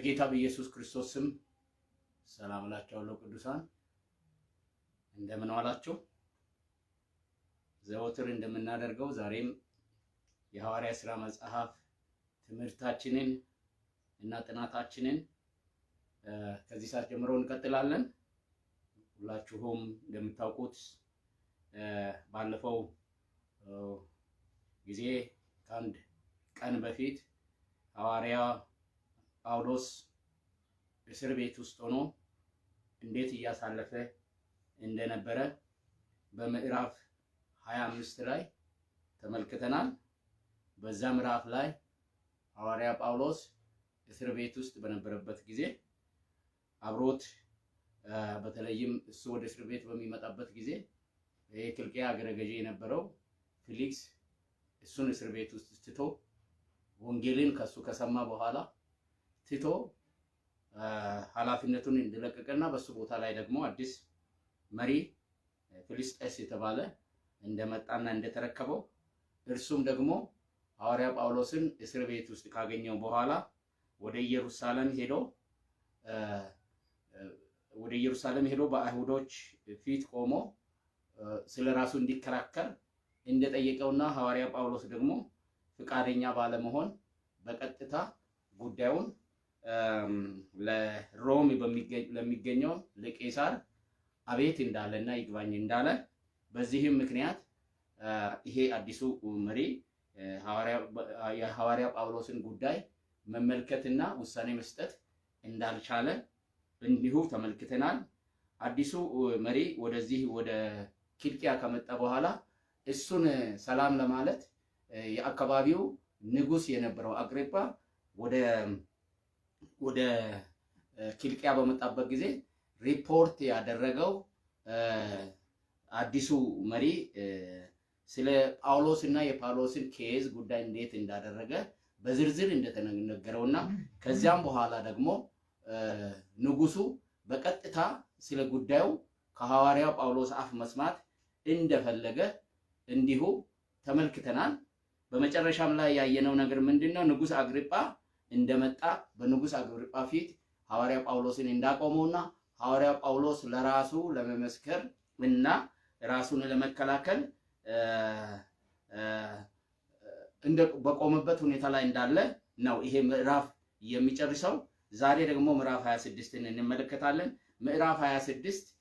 በጌታ በኢየሱስ ክርስቶስ ስም ሰላም እላችኋለሁ። ቅዱሳን እንደምን ዋላችሁ? ዘወትር እንደምናደርገው ዛሬም የሐዋርያ ሥራ መጽሐፍ ትምህርታችንን እና ጥናታችንን ከዚህ ሰዓት ጀምሮ እንቀጥላለን። ሁላችሁም እንደምታውቁት ባለፈው ጊዜ ከአንድ ቀን በፊት ሐዋርያ ጳውሎስ እስር ቤት ውስጥ ሆኖ እንዴት እያሳለፈ እንደነበረ በምዕራፍ 25 ላይ ተመልክተናል። በዛ ምዕራፍ ላይ ሐዋርያ ጳውሎስ እስር ቤት ውስጥ በነበረበት ጊዜ አብሮት በተለይም እሱ ወደ እስር ቤት በሚመጣበት ጊዜ የኪልቅያ አገረ ገዢ የነበረው ፊሊክስ እሱን እስር ቤት ውስጥ ትቶ ወንጌልን ከሱ ከሰማ በኋላ ትቶ ኃላፊነቱን እንደለቀቀና በሱ ቦታ ላይ ደግሞ አዲስ መሪ ፊሊስጤስ የተባለ እንደመጣና እንደተረከበው እርሱም ደግሞ ሐዋርያ ጳውሎስን እስር ቤት ውስጥ ካገኘው በኋላ ወደ ኢየሩሳሌም ሄዶ በአይሁዶች ፊት ቆሞ ስለራሱ እንዲከራከር እንደጠየቀውና ሐዋርያ ጳውሎስ ደግሞ ፍቃደኛ ባለመሆን በቀጥታ ጉዳዩን ለሮም ለሚገኘው ለቄሳር አቤት እንዳለና ይግባኝ እንዳለ በዚህም ምክንያት ይሄ አዲሱ መሪ የሐዋርያ ጳውሎስን ጉዳይ መመልከትና ውሳኔ መስጠት እንዳልቻለ እንዲሁ ተመልክተናል። አዲሱ መሪ ወደዚህ ወደ ኪልቅያ ከመጣ በኋላ እሱን ሰላም ለማለት የአካባቢው ንጉስ የነበረው አግሪጳ ወደ ኪልቅያ በመጣበት ጊዜ ሪፖርት ያደረገው አዲሱ መሪ ስለ ጳውሎስና የጳውሎስን ኬዝ ጉዳይ እንዴት እንዳደረገ በዝርዝር እንደተነገረውና ከዚያም በኋላ ደግሞ ንጉሱ በቀጥታ ስለ ጉዳዩ ከሐዋርያው ጳውሎስ አፍ መስማት እንደፈለገ እንዲሁ ተመልክተናል። በመጨረሻም ላይ ያየነው ነገር ምንድነው? ንጉስ አግሪጳ እንደመጣ በንጉስ አግሪጳ ፊት ሐዋርያ ጳውሎስን እንዳቆመውና ሐዋርያ ጳውሎስ ለራሱ ለመመስከር እና ራሱን ለመከላከል በቆመበት ሁኔታ ላይ እንዳለ ነው ይሄ ምዕራፍ የሚጨርሰው። ዛሬ ደግሞ ምዕራፍ 26ን እንመለከታለን። ምዕራፍ 26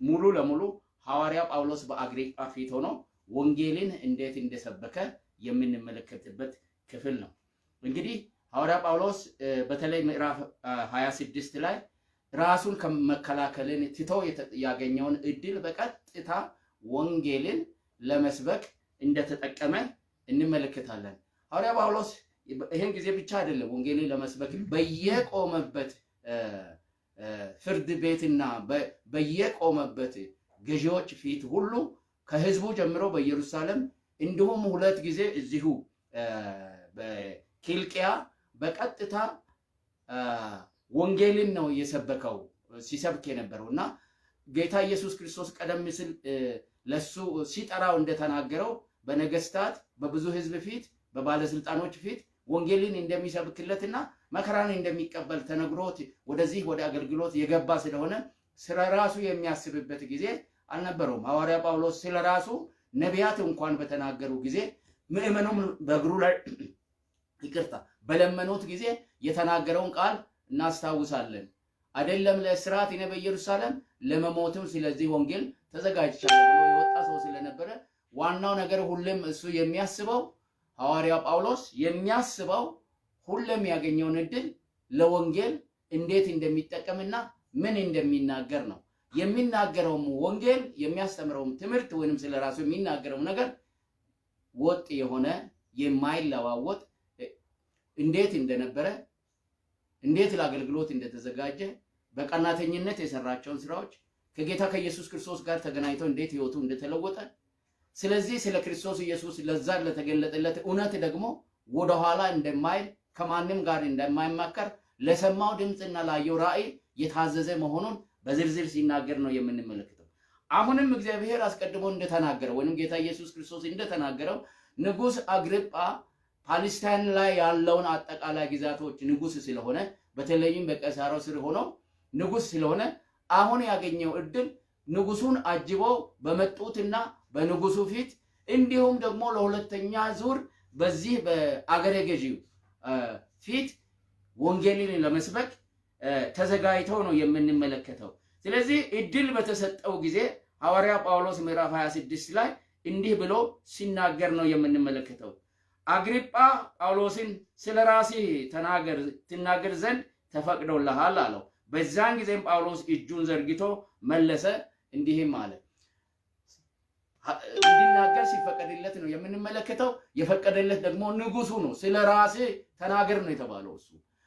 ሙሉ ለሙሉ ሐዋርያ ጳውሎስ በአግሪጳ ፊት ሆኖ ወንጌልን እንዴት እንደሰበከ የምንመለከትበት ክፍል ነው። እንግዲህ ሐዋርያ ጳውሎስ በተለይ ምዕራፍ 26 ላይ ራሱን ከመከላከልን ትቶ ያገኘውን እድል በቀጥታ ወንጌልን ለመስበክ እንደተጠቀመ እንመለከታለን። ሐዋርያ ጳውሎስ ይሄን ጊዜ ብቻ አይደለም ወንጌልን ለመስበክ በየቆመበት ፍርድ ቤትና በየቆመበት ገዢዎች ፊት ሁሉ ከህዝቡ ጀምሮ በኢየሩሳሌም እንዲሁም 2 ጊዜ እዚሁ በኪልቅያ በቀጥታ ወንጌልን ነው የሰበከው ሲሰብክ የነበረውና ጌታ ኢየሱስ ክርስቶስ ቀደም ሲል ለሱ ሲጠራው እንደተናገረው በነገስታት በብዙ ህዝብ ፊት በባለስልጣኖች ፊት ወንጌልን እንደሚሰብክለትና መከራን እንደሚቀበል ተነግሮት ወደዚህ ወደ አገልግሎት የገባ ስለሆነ ስለራሱ የሚያስብበት ጊዜ አልነበረውም። ሐዋርያ ጳውሎስ ስለራሱ ነቢያት እንኳን በተናገሩ ጊዜ ምእመኑም በእግሩ ላይ በለመኑት ጊዜ የተናገረውን ቃል እናስታውሳለን። አይደለም ለእስራት እኔ በኢየሩሳሌም ለመሞትም ስለዚህ ወንጌል ተዘጋጅቻለሁ ብሎ የወጣ ሰው ስለነበረ ዋናው ነገር ሁሉም እሱ የሚያስበው ሐዋርያ ጳውሎስ የሚያስበው ሁሉም ያገኘውን እድል ለወንጌል እንዴት እንደሚጠቀምና ምን እንደሚናገር ነው። የሚናገረውም ወንጌል የሚያስተምረውም ትምህርት ወይንም ስለራሱ የሚናገረው ነገር ወጥ የሆነ የማይለዋወጥ እንዴት እንደነበረ እንዴት ለአገልግሎት እንደተዘጋጀ በቀናተኝነት የሰራቸውን ስራዎች ከጌታ ከኢየሱስ ክርስቶስ ጋር ተገናኝተው እንዴት ህይወቱ እንደተለወጠ ስለዚህ ስለ ክርስቶስ ኢየሱስ ለዛ ለተገለጠለት እውነት ደግሞ ወደኋላ እንደማይል ከማንም ጋር እንደማይማከር ለሰማው ድምጽና ላየው ራእይ የታዘዘ መሆኑን በዝርዝር ሲናገር ነው የምንመለከተው። አሁንም እግዚአብሔር አስቀድሞ እንደተናገረው ወይንም ጌታ ኢየሱስ ክርስቶስ እንደተናገረው ንጉስ አግሪጳ ፓለስታይን ላይ ያለውን አጠቃላይ ግዛቶች ንጉስ ስለሆነ በተለይም በቄሳሮ ስር ሆኖ ንጉስ ስለሆነ አሁን ያገኘው እድል ንጉሱን አጅበው በመጡትና በንጉሱ ፊት እንዲሁም ደግሞ ለሁለተኛ ዙር በዚህ በአገረ ገዢው ፊት ወንጌልን ለመስበክ ተዘጋጅተው ነው የምንመለከተው። ስለዚህ እድል በተሰጠው ጊዜ ሐዋርያ ጳውሎስ ምዕራፍ 26 ላይ እንዲህ ብሎ ሲናገር ነው የምንመለከተው። አግሪጳ ጳውሎስን ስለራስህ ትናገር ዘንድ ተፈቅዶልሃል አለው። በዛን ጊዜም ጳውሎስ እጁን ዘርግቶ መለሰ፣ እንዲህም አለ። እንዲናገር ሲፈቀድለት ነው የምንመለከተው። የፈቀደለት ደግሞ ንጉሱ ነው። ስለራስህ ተናገር ነው የተባለው።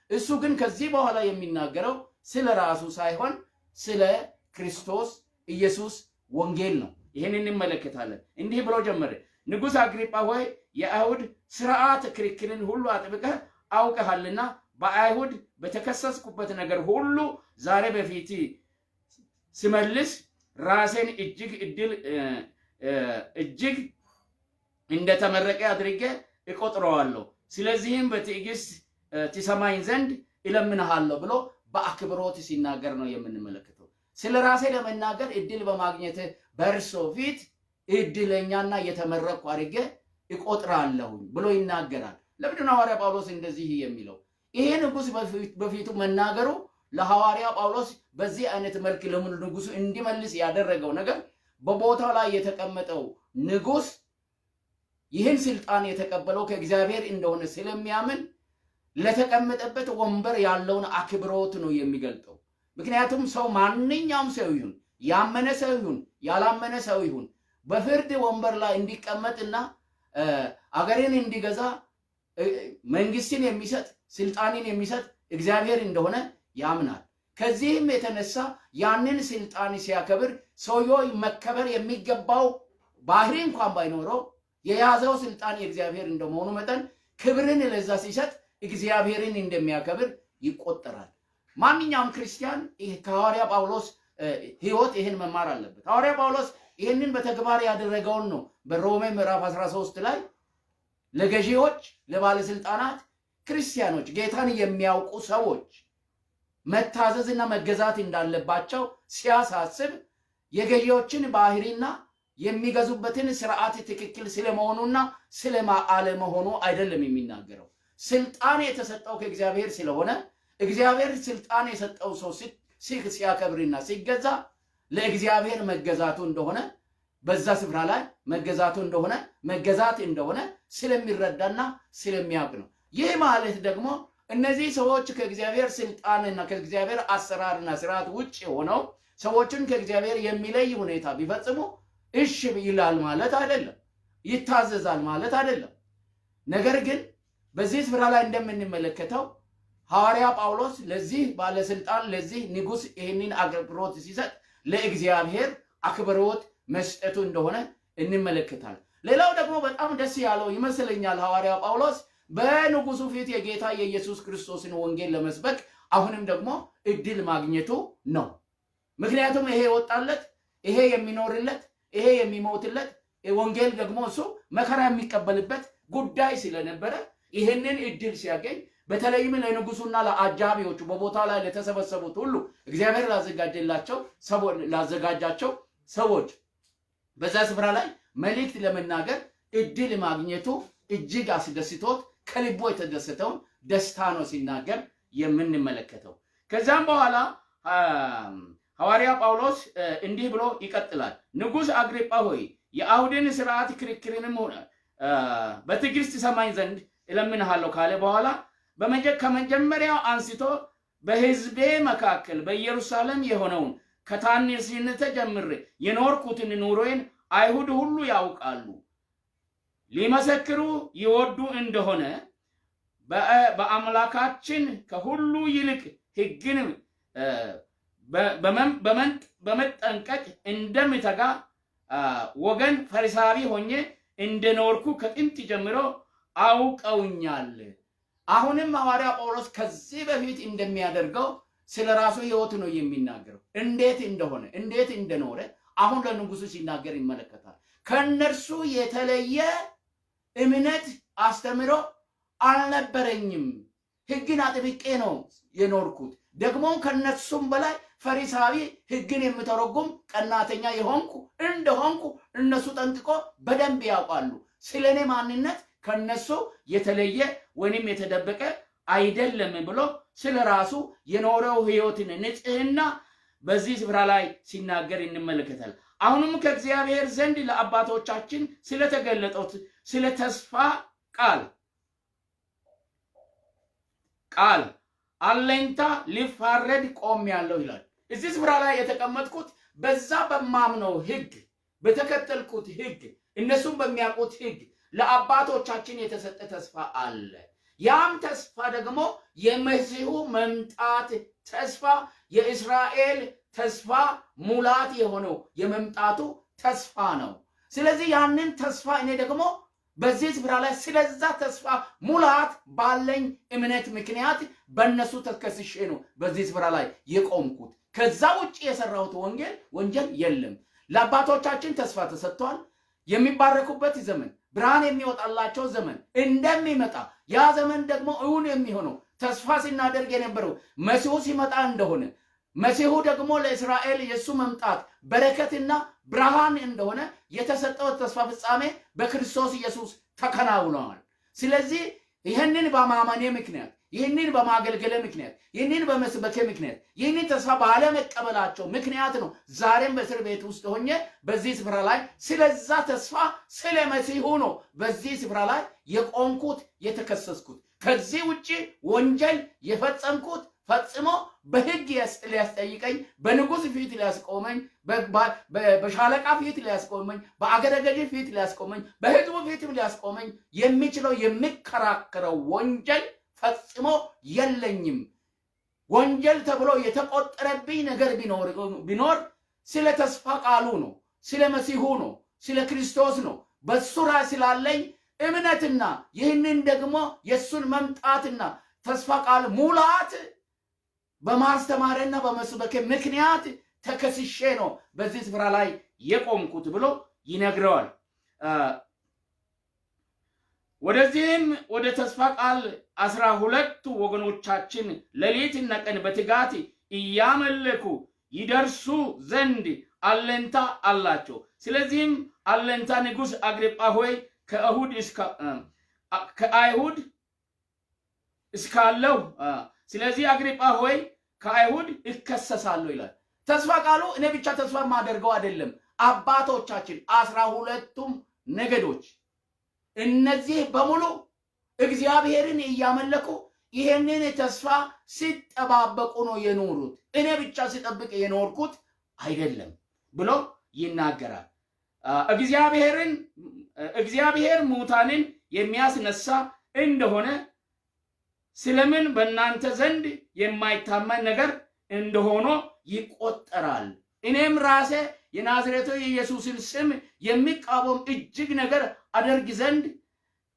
እሱ ግን ከዚህ በኋላ የሚናገረው ስለራሱ ሳይሆን ስለ ክርስቶስ ኢየሱስ ወንጌል ነው። ይሄን እንመለከታለን። እንዲህ ብሎ ጀመረ። ንጉሥ አግሪጳ ሆይ የአይሁድ ሥርዓት ክርክርን ሁሉ አጥብቀህ አውቀሃልና በአይሁድ በተከሰስኩበት ነገር ሁሉ ዛሬ በፊት ስመልስ ራሴን እጅግ እንደተመረቀ አድርጌ እቆጥረዋለሁ። ስለዚህም በትዕግስት ትሰማኝ ዘንድ እለምንሃለሁ ብሎ በአክብሮት ሲናገር ነው የምንመለከተው። ስለ ራሴ ለመናገር እድል በማግኘት በእርሶ ፊት እድለኛና የተመረቅኩ አድርጌ እቆጥራለሁ ብሎ ይናገራል። ለምንድን ነው ሐዋርያ ጳውሎስ እንደዚህ የሚለው? ይሄ ንጉሥ በፊቱ መናገሩ ለሐዋርያ ጳውሎስ በዚህ አይነት መልክ ንጉሱ እንዲመልስ ያደረገው ነገር በቦታው ላይ የተቀመጠው ንጉሥ ይህን ስልጣን የተቀበለው ከእግዚአብሔር እንደሆነ ስለሚያምን ለተቀመጠበት ወንበር ያለውን አክብሮት ነው የሚገልጠው። ምክንያቱም ሰው ማንኛውም ሰው ይሁን ያመነ ሰው ይሁን ያላመነ ሰው ይሁን በፍርድ ወንበር ላይ እንዲቀመጥና አገርን እንዲገዛ መንግስትን የሚሰጥ ስልጣንን የሚሰጥ እግዚአብሔር እንደሆነ ያምናል። ከዚህም የተነሳ ያንን ስልጣን ሲያከብር ሰውየው መከበር የሚገባው ባህሪ እንኳን ባይኖረው የያዘው ስልጣን የእግዚአብሔር እንደመሆኑ መጠን ክብርን ለዛ ሲሰጥ እግዚአብሔርን እንደሚያከብር ይቆጠራል። ማንኛውም ክርስቲያን ከሐዋርያ ጳውሎስ ሕይወት ይህን መማር አለበት። ሐዋርያ ጳውሎስ ይህንን በተግባር ያደረገውን ነው በሮሜ ምዕራፍ 13 ላይ ለገዢዎች፣ ለባለስልጣናት፣ ክርስቲያኖች፣ ጌታን የሚያውቁ ሰዎች መታዘዝና መገዛት እንዳለባቸው ሲያሳስብ የገዢዎችን ባህሪና የሚገዙበትን ስርዓት ትክክል ስለመሆኑና ስለማለመሆኑ አይደለም የሚናገረው። ስልጣን የተሰጠው ከእግዚአብሔር ስለሆነ እግዚአብሔር ስልጣን የሰጠው ሰው ሲያከብርና ሲገዛ ለእግዚአብሔር መገዛቱ እንደሆነ በዛ ስፍራ ላይ መገዛት እንደሆነ ስለሚረዳና ስለሚያውቅ ነው። ይህ ማለት ደግሞ እነዚህ ሰዎች ከእግዚአብሔር ስልጣንና ከእግዚአብሔር አሰራርና ስርዓት ውጭ ሆነው ሰዎችን ከእግዚአብሔር የሚለይ ሁኔታ ቢፈጽሙ እሺ ይላል ማለት አይደለም፣ ይታዘዛል ማለት አይደለም። ነገር ግን በዚህ ስፍራ ላይ እንደምንመለከተው ሐዋርያ ጳውሎስ ለዚህ ባለስልጣን ለዚህ ንጉሥ ይህንን አክብሮት ሲሰጥ ለእግዚአብሔር አክብሮት መስጠቱ እንደሆነ እንመለከታለን። ሌላው ደግሞ በጣም ደስ ያለው ይመስለኛል ሐዋርያ ጳውሎስ በንጉሱ ፊት የጌታ የኢየሱስ ክርስቶስን ወንጌል ለመስበክ አሁንም ደግሞ እድል ማግኘቱ ነው። ምክንያቱም ይሄ ወጣለት፣ ይሄ የሚኖርለት፣ ይሄ የሚሞትለት ወንጌል ደግሞ እሱ መከራ የሚቀበልበት ጉዳይ ስለነበረ ይህንን እድል ሲያገኝ በተለይም ለንጉሱና ለአጃቢዎቹ በቦታ ላይ ለተሰበሰቡት ሁሉ እግዚአብሔር ላዘጋጃቸው ሰዎች በዛ ስፍራ ላይ መልእክት ለመናገር እድል ማግኘቱ እጅግ አስደስቶት ከልቦ የተደሰተውን ደስታ ነው ሲናገር የምንመለከተው። ከዛም በኋላ ሐዋርያ ጳውሎስ እንዲህ ብሎ ይቀጥላል። ንጉሥ አግሪጳ ሆይ የአይሁድን ሥርዓት ክርክርንም ሆነ በትዕግስት ሰማኝ ዘንድ እለምንሃለሁ ካለ በኋላ ከመጀመሪያው አንስቶ በሕዝቤ መካከል በኢየሩሳሌም የሆነውን ከታናሽነቴ ጀምሬ የኖርኩትን ኑሮዬን አይሁድ ሁሉ ያውቃሉ። ሊመሰክሩ ይወዱ እንደሆነ በአምላካችን ከሁሉ ይልቅ ሕግን በመጠንቀቅ እንደምተጋ ወገን ፈሪሳዊ ሆኜ እንደኖርኩ ከጥንት ጀምሮ አውቀውኛል። አሁንም ሐዋርያ ጳውሎስ ከዚህ በፊት እንደሚያደርገው ስለ ራሱ ሕይወት ነው የሚናገረው። እንዴት እንደኖረ አሁን ለንጉሱ ሲናገር ይመለከታል። ከነርሱ የተለየ እምነት አስተምሮ አልነበረኝም። ሕግን አጥብቄ ነው የኖርኩት። ደግሞ ከነሱም በላይ ፈሪሳዊ ሕግን የምተረጉም ቀናተኛ የሆንኩ እንደሆንኩ እነሱ ጠንቅቆ በደንብ ያውቃሉ። ስለኔ ማንነት ከነሱ የተለየ ወይንም የተደበቀ አይደለም ብሎ ስለራሱ የኖረው ሕይወትን ንጽህና በዚህ ስፍራ ላይ ሲናገር እንመለከታል። አሁንም ከእግዚአብሔር ዘንድ ለአባቶቻችን ስለተገለጠው ስለ ተስፋ ቃል አለኝታ ሊፋረድ ቆሜያለሁ ይላል። እዚህ ስፍራ ላይ የተቀመጥኩት በዛ በማምነው ሕግ በተከተልኩት ሕግ እነሱም በሚያውቁት ሕግ ለአባቶቻችን የተሰጠ ተስፋ አለ። ያም ተስፋ ደግሞ የመሲሁ መምጣት ተስፋ የእስራኤል ተስፋ ሙላት የሆነው የመምጣቱ ተስፋ ነው። ስለዚህ ያንን ተስፋ እኔ ደግሞ በዚህ ስፍራ ላይ ስለዛ ተስፋ ሙላት ባለኝ እምነት ምክንያት በእነሱ ተከስሼ ነው በዚህ ስፍራ ላይ የቆምኩት። ከዛ ውጭ የሰራሁት ወንጀል የለም። ለአባቶቻችን ተስፋ ተሰጥቷል። የሚባረኩበት ዘመን ብርሃን የሚወጣላቸው ዘመን እንደሚመጣ ያ ዘመን ደግሞ እውን የሚሆነው ተስፋ ሲናደርግ የነበረው መሲሁ ሲመጣ እንደሆነ መሲሁ ደግሞ ለእስራኤል የሱ መምጣት በረከትና ብርሃን እንደሆነ የተሰጠው ተስፋ ፍጻሜ በክርስቶስ ኢየሱስ ተከናውኗል። ስለዚህ ይህንን በማመኔ ምክንያት ይህንን በማገልገለ ምክንያት ይህንን በመስበኬ ምክንያት ይህንን ተስፋ ባለመቀበላቸው ምክንያት ነው ዛሬም በእስር ቤት ውስጥ ሆኜ በዚህ ስፍራ ላይ ስለዛ ተስፋ ስለ መሲሁ ነው በዚህ ስፍራ ላይ የቆምኩት የተከሰስኩት። ከዚህ ውጪ ወንጀል የፈጸምኩት ፈጽሞ በሕግ ሊያስጠይቀኝ በንጉሥ ፊት ሊያስቆመኝ በሻለቃ ፊት ሊያስቆመኝ በአገረ ገዢ ፊት ሊያስቆመኝ በሕዝቡ ፊትም ሊያስቆመኝ የሚችለው የሚከራከረው ወንጀል ፈጽሞ የለኝም። ወንጀል ተብሎ የተቆጠረብኝ ነገር ቢኖር ስለ ተስፋ ቃሉ ነው፣ ስለ መሲሁ ነው፣ ስለ ክርስቶስ ነው። በሱ ላይ ስላለኝ እምነትና ይህንን ደግሞ የሱን መምጣትና ተስፋ ቃል ሙላት በማስተማርና በመስበክ ምክንያት ተከስሼ ነው በዚህ ስፍራ ላይ የቆምኩት ብሎ ይነግረዋል። ወደዚህም ወደ ተስፋ ቃል 12 ወገኖቻችን ሌሊትና ቀን በትጋት እያመለኩ ይደርሱ ዘንድ አለንታ አላቸው። ስለዚህም አለንታ ንጉሥ አግሪጳ ሆይ ከአይሁድ እስካለው ስለዚህ አግሪጳ ሆይ ከአይሁድ እከሰሳለሁ ይላል። ተስፋ ቃሉ እኔ ብቻ ተስፋ ማደርገው አይደለም። አባቶቻችን 12ቱም ነገዶች እነዚህ በሙሉ እግዚአብሔርን እያመለኩ ይሄንን ተስፋ ሲጠባበቁ ነው የኖሩት። እኔ ብቻ ሲጠብቅ የኖርኩት አይደለም ብሎ ይናገራል። እግዚአብሔር ሙታንን የሚያስነሳ እንደሆነ ስለምን በእናንተ ዘንድ የማይታመን ነገር እንደሆነ ይቆጠራል። እኔም ራሴ የናዝሬቱ የኢየሱስን ስም የሚቃወም እጅግ ነገር አደርግ ዘንድ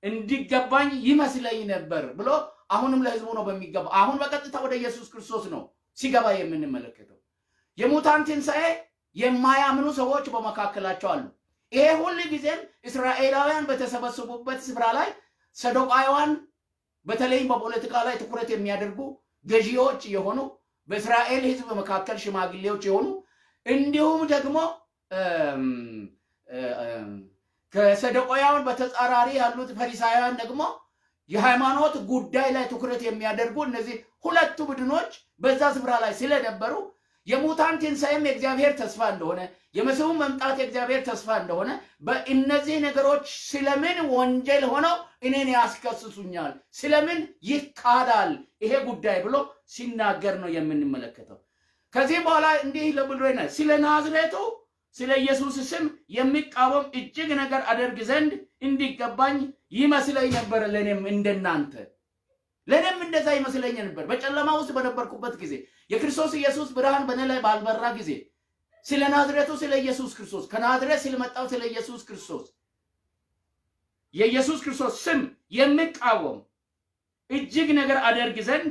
እንዲገባኝ ይመስለኝ ነበር ብሎ አሁንም ለሕዝቡ ነው በሚገባ አሁን በቀጥታ ወደ ኢየሱስ ክርስቶስ ነው ሲገባ የምንመለከተው። የሙታን ትንሣኤ የማያምኑ ሰዎች በመካከላቸው አሉ። ይሄ ሁሉ ጊዜም እስራኤላውያን በተሰበሰቡበት ስፍራ ላይ ሰዶቃውያን በተለይም በፖለቲካ ላይ ትኩረት የሚያደርጉ ገዢዎች የሆኑ በእስራኤል ሕዝብ መካከል ሽማግሌዎች የሆኑ እንዲሁም ደግሞ ከሰዶቃውያን በተጻራሪ ያሉት ፈሪሳውያን ደግሞ የሃይማኖት ጉዳይ ላይ ትኩረት የሚያደርጉ እነዚህ ሁለቱ ቡድኖች በዛ ስፍራ ላይ ስለነበሩ የሙታን ትንሣኤም የእግዚአብሔር ተስፋ እንደሆነ የመሲሁ መምጣት የእግዚአብሔር ተስፋ እንደሆነ በእነዚህ ነገሮች ስለምን ወንጀል ሆነው እኔን ያስከስሱኛል፣ ስለምን ይካዳል ይሄ ጉዳይ ብሎ ሲናገር ነው የምንመለከተው። ከዚህ በኋላ እንዲህ ለብሎና ስለ ናዝሬቱ ስለ ኢየሱስ ስም የሚቃወም እጅግ ነገር አደርግ ዘንድ እንዲገባኝ ይመስለኝ ነበር። ለኔም እንደዛ ይመስለኝ ነበር። በጨለማ ውስጥ በነበርኩበት ጊዜ የክርስቶስ ኢየሱስ ብርሃን በእኔ ላይ ባልበራ ጊዜ ስለ ናዝሬቱ ስለ ኢየሱስ ክርስቶስ ከናዝሬት ስለመጣው ስለ ኢየሱስ ክርስቶስ የኢየሱስ ክርስቶስ ስም የሚቃወም እጅግ ነገር አደርግ ዘንድ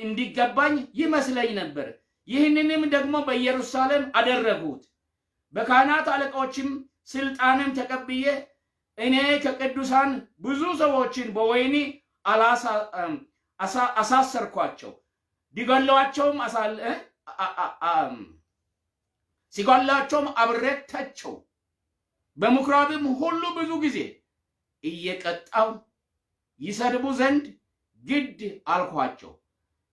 እንዲገባኝ ይመስለኝ ነበር። ይህንንም ደግሞ በኢየሩሳሌም አደረጉት። በካህናት አለቆችም ስልጣንም ተቀብዬ እኔ ከቅዱሳን ብዙ ሰዎችን በወህኒ አሳሰርኳቸው፣ ሊገሏቸውም ሲገሏቸውም አብረታቸው። በምኩራብም ሁሉ ብዙ ጊዜ እየቀጣው ይሰድቡ ዘንድ ግድ አልኳቸው።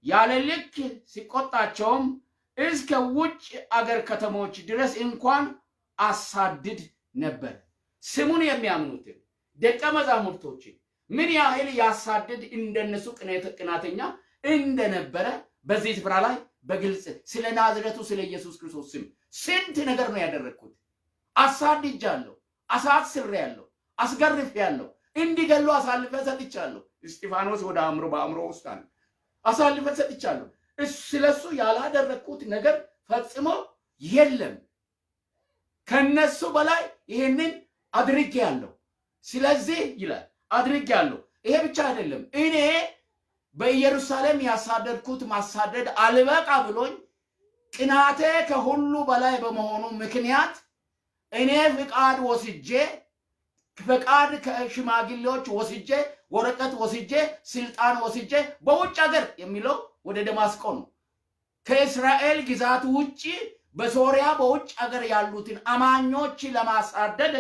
ያለ ልክ ሲቆጣቸውም እስከ ውጭ አገር ከተሞች ድረስ እንኳን አሳድድ ነበር። ስሙን የሚያምኑትን ደቀ መዛሙርቶችን ምን ያህል ያሳድድ እንደነሱ ቅናተኛ እንደነበረ በዚህ ስፍራ ላይ በግልጽ ስለ ናዝሬቱ ስለ ኢየሱስ ክርስቶስ ስም ስንት ነገር ነው ያደረኩት። አሳድጃለሁ፣ አሳስሬያለሁ፣ አስገርፌያለሁ፣ እንዲገሉ አሳልፈ ሰጥቻለሁ። እስጢፋኖስ ወደ በአእምሮ ውስጥ አለ። አሳልፈ ሰጥቻለሁ። ስለሱ ያላደረኩት ነገር ፈጽሞ የለም። ከነሱ በላይ ይሄንን አድርጌያለሁ። ስለዚህ ይላል አድርጌያለሁ። ይሄ ብቻ አይደለም። እኔ በኢየሩሳሌም ያሳደድኩት ማሳደድ አልበቃ ብሎኝ ቅናቴ ከሁሉ በላይ በመሆኑ ምክንያት እኔ ፍቃድ ከሽማግሌዎች ወስጄ ወረቀት ወስጄ ስልጣን ወስጄ በውጭ ሀገር የሚለው ወደ ደማስቆ ነው። ከእስራኤል ግዛት ውጪ በሶሪያ በውጭ ሀገር ያሉትን አማኞች ለማሳደድ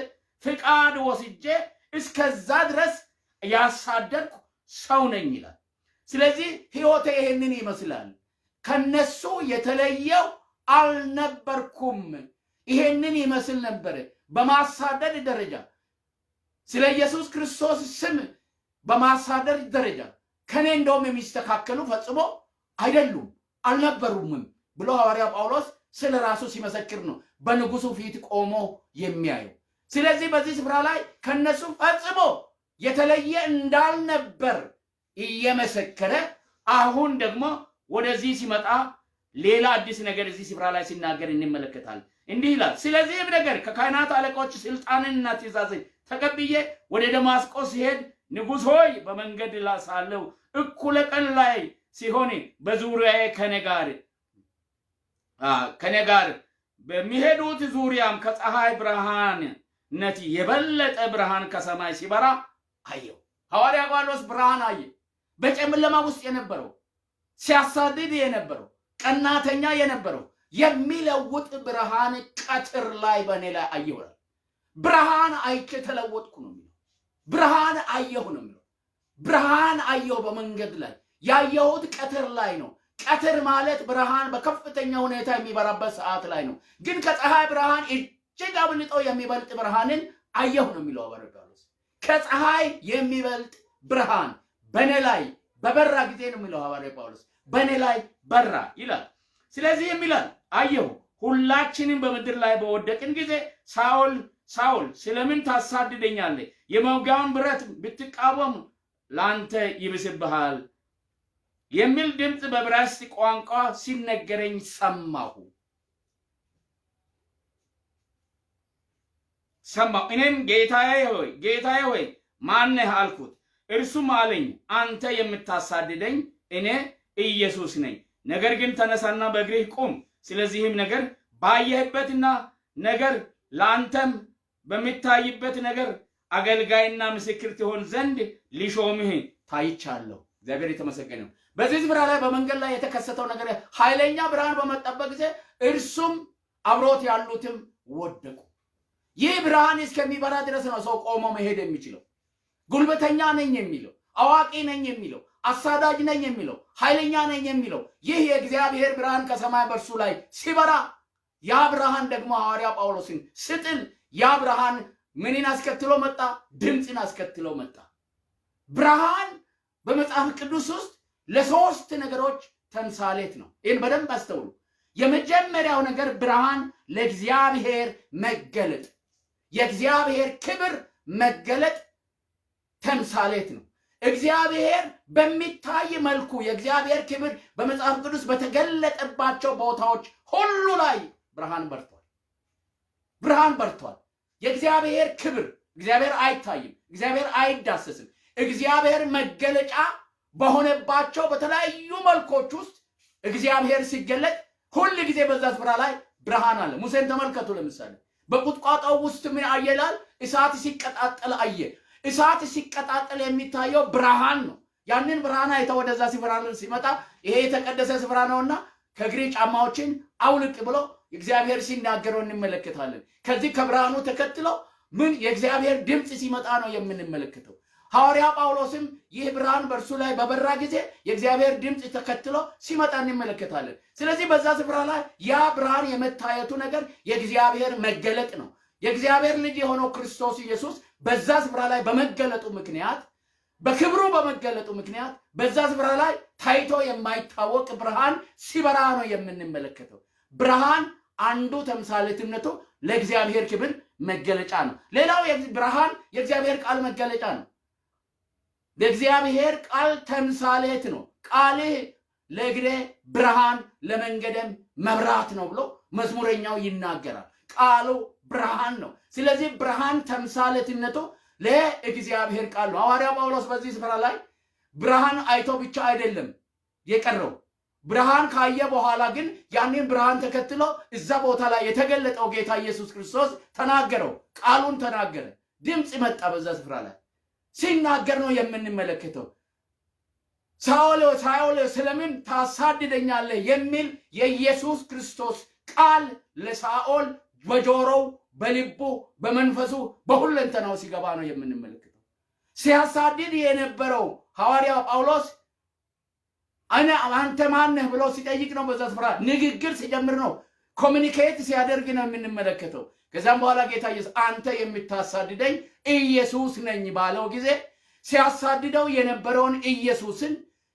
ፍቃድ ወስጄ እስከዛ ድረስ ያሳደድኩ ሰው ነኝ ይላል። ስለዚህ ሕይወቴ ይሄንን ይመስላል። ከነሱ የተለየው አልነበርኩም። ይሄንን ይመስል ነበር። በማሳደድ ደረጃ ስለ ኢየሱስ ክርስቶስ ስም በማሳደድ ደረጃ ከኔ እንደውም የሚስተካከሉ ፈጽሞ አይደሉም አልነበሩምም ብሎ ሐዋርያ ጳውሎስ ስለ ራሱ ሲመሰክር ነው በንጉሱ ፊት ቆሞ የሚያየው። ስለዚህ በዚህ ስፍራ ላይ ከነሱ ፈጽሞ የተለየ እንዳልነበር እየመሰከረ አሁን ደግሞ ወደዚህ ሲመጣ ሌላ አዲስ ነገር እዚህ ስፍራ ላይ ሲናገር እንመለከታለን። እንዲህ ይላል፣ ስለዚህም ነገር ከካህናት አለቆች ስልጣንንና ትእዛዝን ተቀብዬ ወደ ደማስቆ ሲሄድ ንጉሥ ሆይ በመንገድ ላይ ሳለሁ እኩለ ቀን ላይ ሲሆን በዙሪያዬ ከኔ ጋር በሚሄዱት ዙሪያም ከፀሐይ ብርሃንነት የበለጠ ብርሃን ከሰማይ ሲበራ አየሁ። ሐዋርያ ጳውሎስ ብርሃን አየ። በጨለማ ውስጥ የነበረው ሲያሳድድ የነበረው ቀናተኛ የነበረው የሚለውጥ ብርሃን ቀትር ላይ በእኔ ላይ አየሁ። ብርሃን አይቼ ተለወጥኩ ነው የሚለው። ብርሃን አየሁ ነው የሚለው። ብርሃን አየሁ በመንገድ ላይ ያየሁት ቀትር ላይ ነው። ቀትር ማለት ብርሃን በከፍተኛ ሁኔታ የሚበራበት ሰዓት ላይ ነው። ግን ከፀሐይ ብርሃን እጅግ አብልጦ የሚበልጥ ብርሃንን አየሁ ነው የሚለው ሐዋርያ ጳውሎስ። ከፀሐይ የሚበልጥ ብርሃን በእኔ ላይ በበራ ጊዜ ነው የሚለው ሐዋርያ ጳውሎስ። በእኔ ላይ በራ ይላል። ስለዚህ የሚላል አየሁ፣ ሁላችንም በምድር ላይ በወደቅን ጊዜ ሳኦል ሳኦል ስለምን ታሳድደኛለህ? የመውጊያውን ብረት ብትቃወም ላንተ ይብስብሃል የሚል ድምፅ በዕብራይስጥ ቋንቋ ሲነገረኝ ሰማሁ። እኔም ጌታዬ ሆይ ማን ነህ አልኩት። እርሱም አለኝ አንተ የምታሳድደኝ እኔ ኢየሱስ ነኝ። ነገር ግን ተነሳና በእግርህ ቁም። ስለዚህም ነገር ባየህበትና ነገር ለአንተም በሚታይበት ነገር አገልጋይና ምስክር ትሆን ዘንድ ሊሾምህ ታይቻለሁ። እግዚአብሔር የተመሰገነ ነው። በዚህ ስፍራ ላይ በመንገድ ላይ የተከሰተው ነገር ኃይለኛ ብርሃን በመጣበት ጊዜ እርሱም አብሮት ያሉትም ወደቁ። ይህ ብርሃን እስከሚበራ ድረስ ነው ሰው ቆሞ መሄድ የሚችለው። ጉልበተኛ ነኝ የሚለው፣ አዋቂ ነኝ የሚለው፣ አሳዳጅ ነኝ የሚለው፣ ኃይለኛ ነኝ የሚለው ይህ የእግዚአብሔር ብርሃን ከሰማይ በርሱ ላይ ሲበራ ያ ብርሃን ደግሞ ሐዋርያ ጳውሎስን ስጥል ያ ብርሃን ምንን አስከትሎ መጣ? ድምፅን አስከትሎ መጣ። ብርሃን በመጽሐፍ ቅዱስ ውስጥ ለሶስት ነገሮች ተምሳሌት ነው። ይህን በደንብ አስተውሉ። የመጀመሪያው ነገር ብርሃን ለእግዚአብሔር መገለጥ፣ የእግዚአብሔር ክብር መገለጥ ተምሳሌት ነው። እግዚአብሔር በሚታይ መልኩ የእግዚአብሔር ክብር በመጽሐፍ ቅዱስ በተገለጠባቸው ቦታዎች ሁሉ ላይ ብርሃን በርቷል። ብርሃን በርቷል። የእግዚአብሔር ክብር፣ እግዚአብሔር አይታይም፣ እግዚአብሔር አይዳሰስም። እግዚአብሔር መገለጫ በሆነባቸው በተለያዩ መልኮች ውስጥ እግዚአብሔር ሲገለጥ ሁል ጊዜ በዛ ስፍራ ላይ ብርሃን አለ። ሙሴን ተመልከቱ። ለምሳሌ በቁጥቋጦው ውስጥ ምን አየላል? እሳት ሲቀጣጠል አየ። እሳት ሲቀጣጠል የሚታየው ብርሃን ነው። ያንን ብርሃን አይተው ወደዛ ስፍራ ሲመጣ ይሄ የተቀደሰ ስፍራ ነውና ከእግሬ ጫማዎችን አውልቅ ብሎ እግዚአብሔር ሲናገረው እንመለከታለን። ከዚህ ከብርሃኑ ተከትሎ ምን የእግዚአብሔር ድምጽ ሲመጣ ነው የምንመለከተው። ሐዋርያ ጳውሎስም ይህ ብርሃን በእርሱ ላይ በበራ ጊዜ የእግዚአብሔር ድምጽ ተከትሎ ሲመጣ እንመለከታለን። ስለዚህ በዛ ስፍራ ላይ ያ ብርሃን የመታየቱ ነገር የእግዚአብሔር መገለጥ ነው። የእግዚአብሔር ልጅ የሆነው ክርስቶስ ኢየሱስ በዛ ስፍራ ላይ በመገለጡ ምክንያት በክብሩ በመገለጡ ምክንያት በዛ ስፍራ ላይ ታይቶ የማይታወቅ ብርሃን ሲበራ ነው የምንመለከተው። ብርሃን አንዱ ተምሳሌትነቱ ለእግዚአብሔር ክብር መገለጫ ነው። ሌላው ብርሃን የእግዚአብሔር ቃል መገለጫ ነው። ለእግዚአብሔር ቃል ተምሳሌት ነው። ቃልህ ለእግሬ ብርሃን ለመንገደም መብራት ነው ብሎ መዝሙረኛው ይናገራል። ቃሉ ብርሃን ነው። ስለዚህ ብርሃን ተምሳሌትነቱ ለእግዚአብሔር ቃል ነው። ሐዋርያ ጳውሎስ በዚህ ስፍራ ላይ ብርሃን አይቶ ብቻ አይደለም የቀረው። ብርሃን ካየ በኋላ ግን ያንን ብርሃን ተከትሎ እዛ ቦታ ላይ የተገለጠው ጌታ ኢየሱስ ክርስቶስ ተናገረው፣ ቃሉን ተናገረ። ድምጽ መጣ በዛ ስፍራ ላይ ሲናገር ነው የምንመለከተው። ሳኦል ሳኦል ስለምን ታሳድደኛለህ የሚል የኢየሱስ ክርስቶስ ቃል ለሳኦል በጆሮው በልቡ በመንፈሱ በሁለንተናው ሲገባ ነው የምንመለከተው። ሲያሳድድ የነበረው ሐዋርያው ጳውሎስ አንተ ማን ነህ ብሎ ሲጠይቅ ነው በዛ ስፍራ ንግግር ሲጀምር ነው ኮሙኒኬት ሲያደርግ ነው የምንመለከተው። ከዛም በኋላ ጌታ ኢየሱስ አንተ የምታሳድደኝ ኢየሱስ ነኝ ባለው ጊዜ ሲያሳድደው የነበረውን ኢየሱስን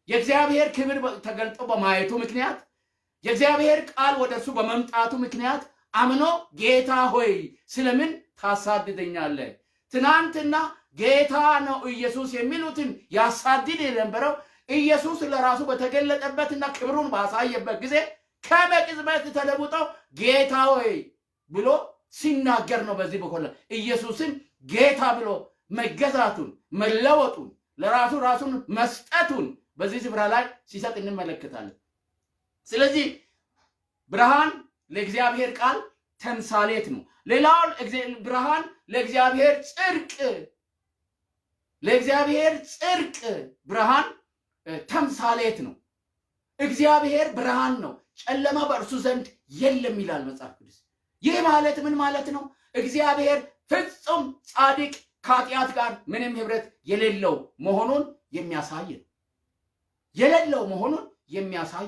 የእግዚአብሔር ክብር ተገልጦ በማየቱ ምክንያት የእግዚአብሔር ቃል ወደሱ በመምጣቱ ምክንያት አምኖ ጌታ ሆይ ስለምን ታሳድደኛለህ? ትናንትና ጌታ ነው ኢየሱስ የሚሉትን ያሳድድ የነበረው ኢየሱስ ለራሱ በተገለጠበትና ክብሩን ባሳየበት ጊዜ ከመቅጽበት ተለውጦ ጌታ ሆይ ብሎ ሲናገር ነው። በዚህ በኩል ኢየሱስን ጌታ ብሎ መገዛቱን መለወጡን ለራሱ ራሱን መስጠቱን በዚህ ስፍራ ላይ ሲሰጥ እንመለከታለን። ስለዚህ ብርሃን ለእግዚአብሔር ቃል ተምሳሌት ነው። ሌላው ብርሃን ለእግዚአብሔር ጽድቅ ብርሃን ተምሳሌት ነው። እግዚአብሔር ብርሃን ነው፣ ጨለማ በእርሱ ዘንድ የለም ይላል መጽሐፍ ቅዱስ። ይህ ማለት ምን ማለት ነው? እግዚአብሔር ፍጹም ጻድቅ ከኃጢአት ጋር ምንም ህብረት የሌለው መሆኑን የሚያሳይ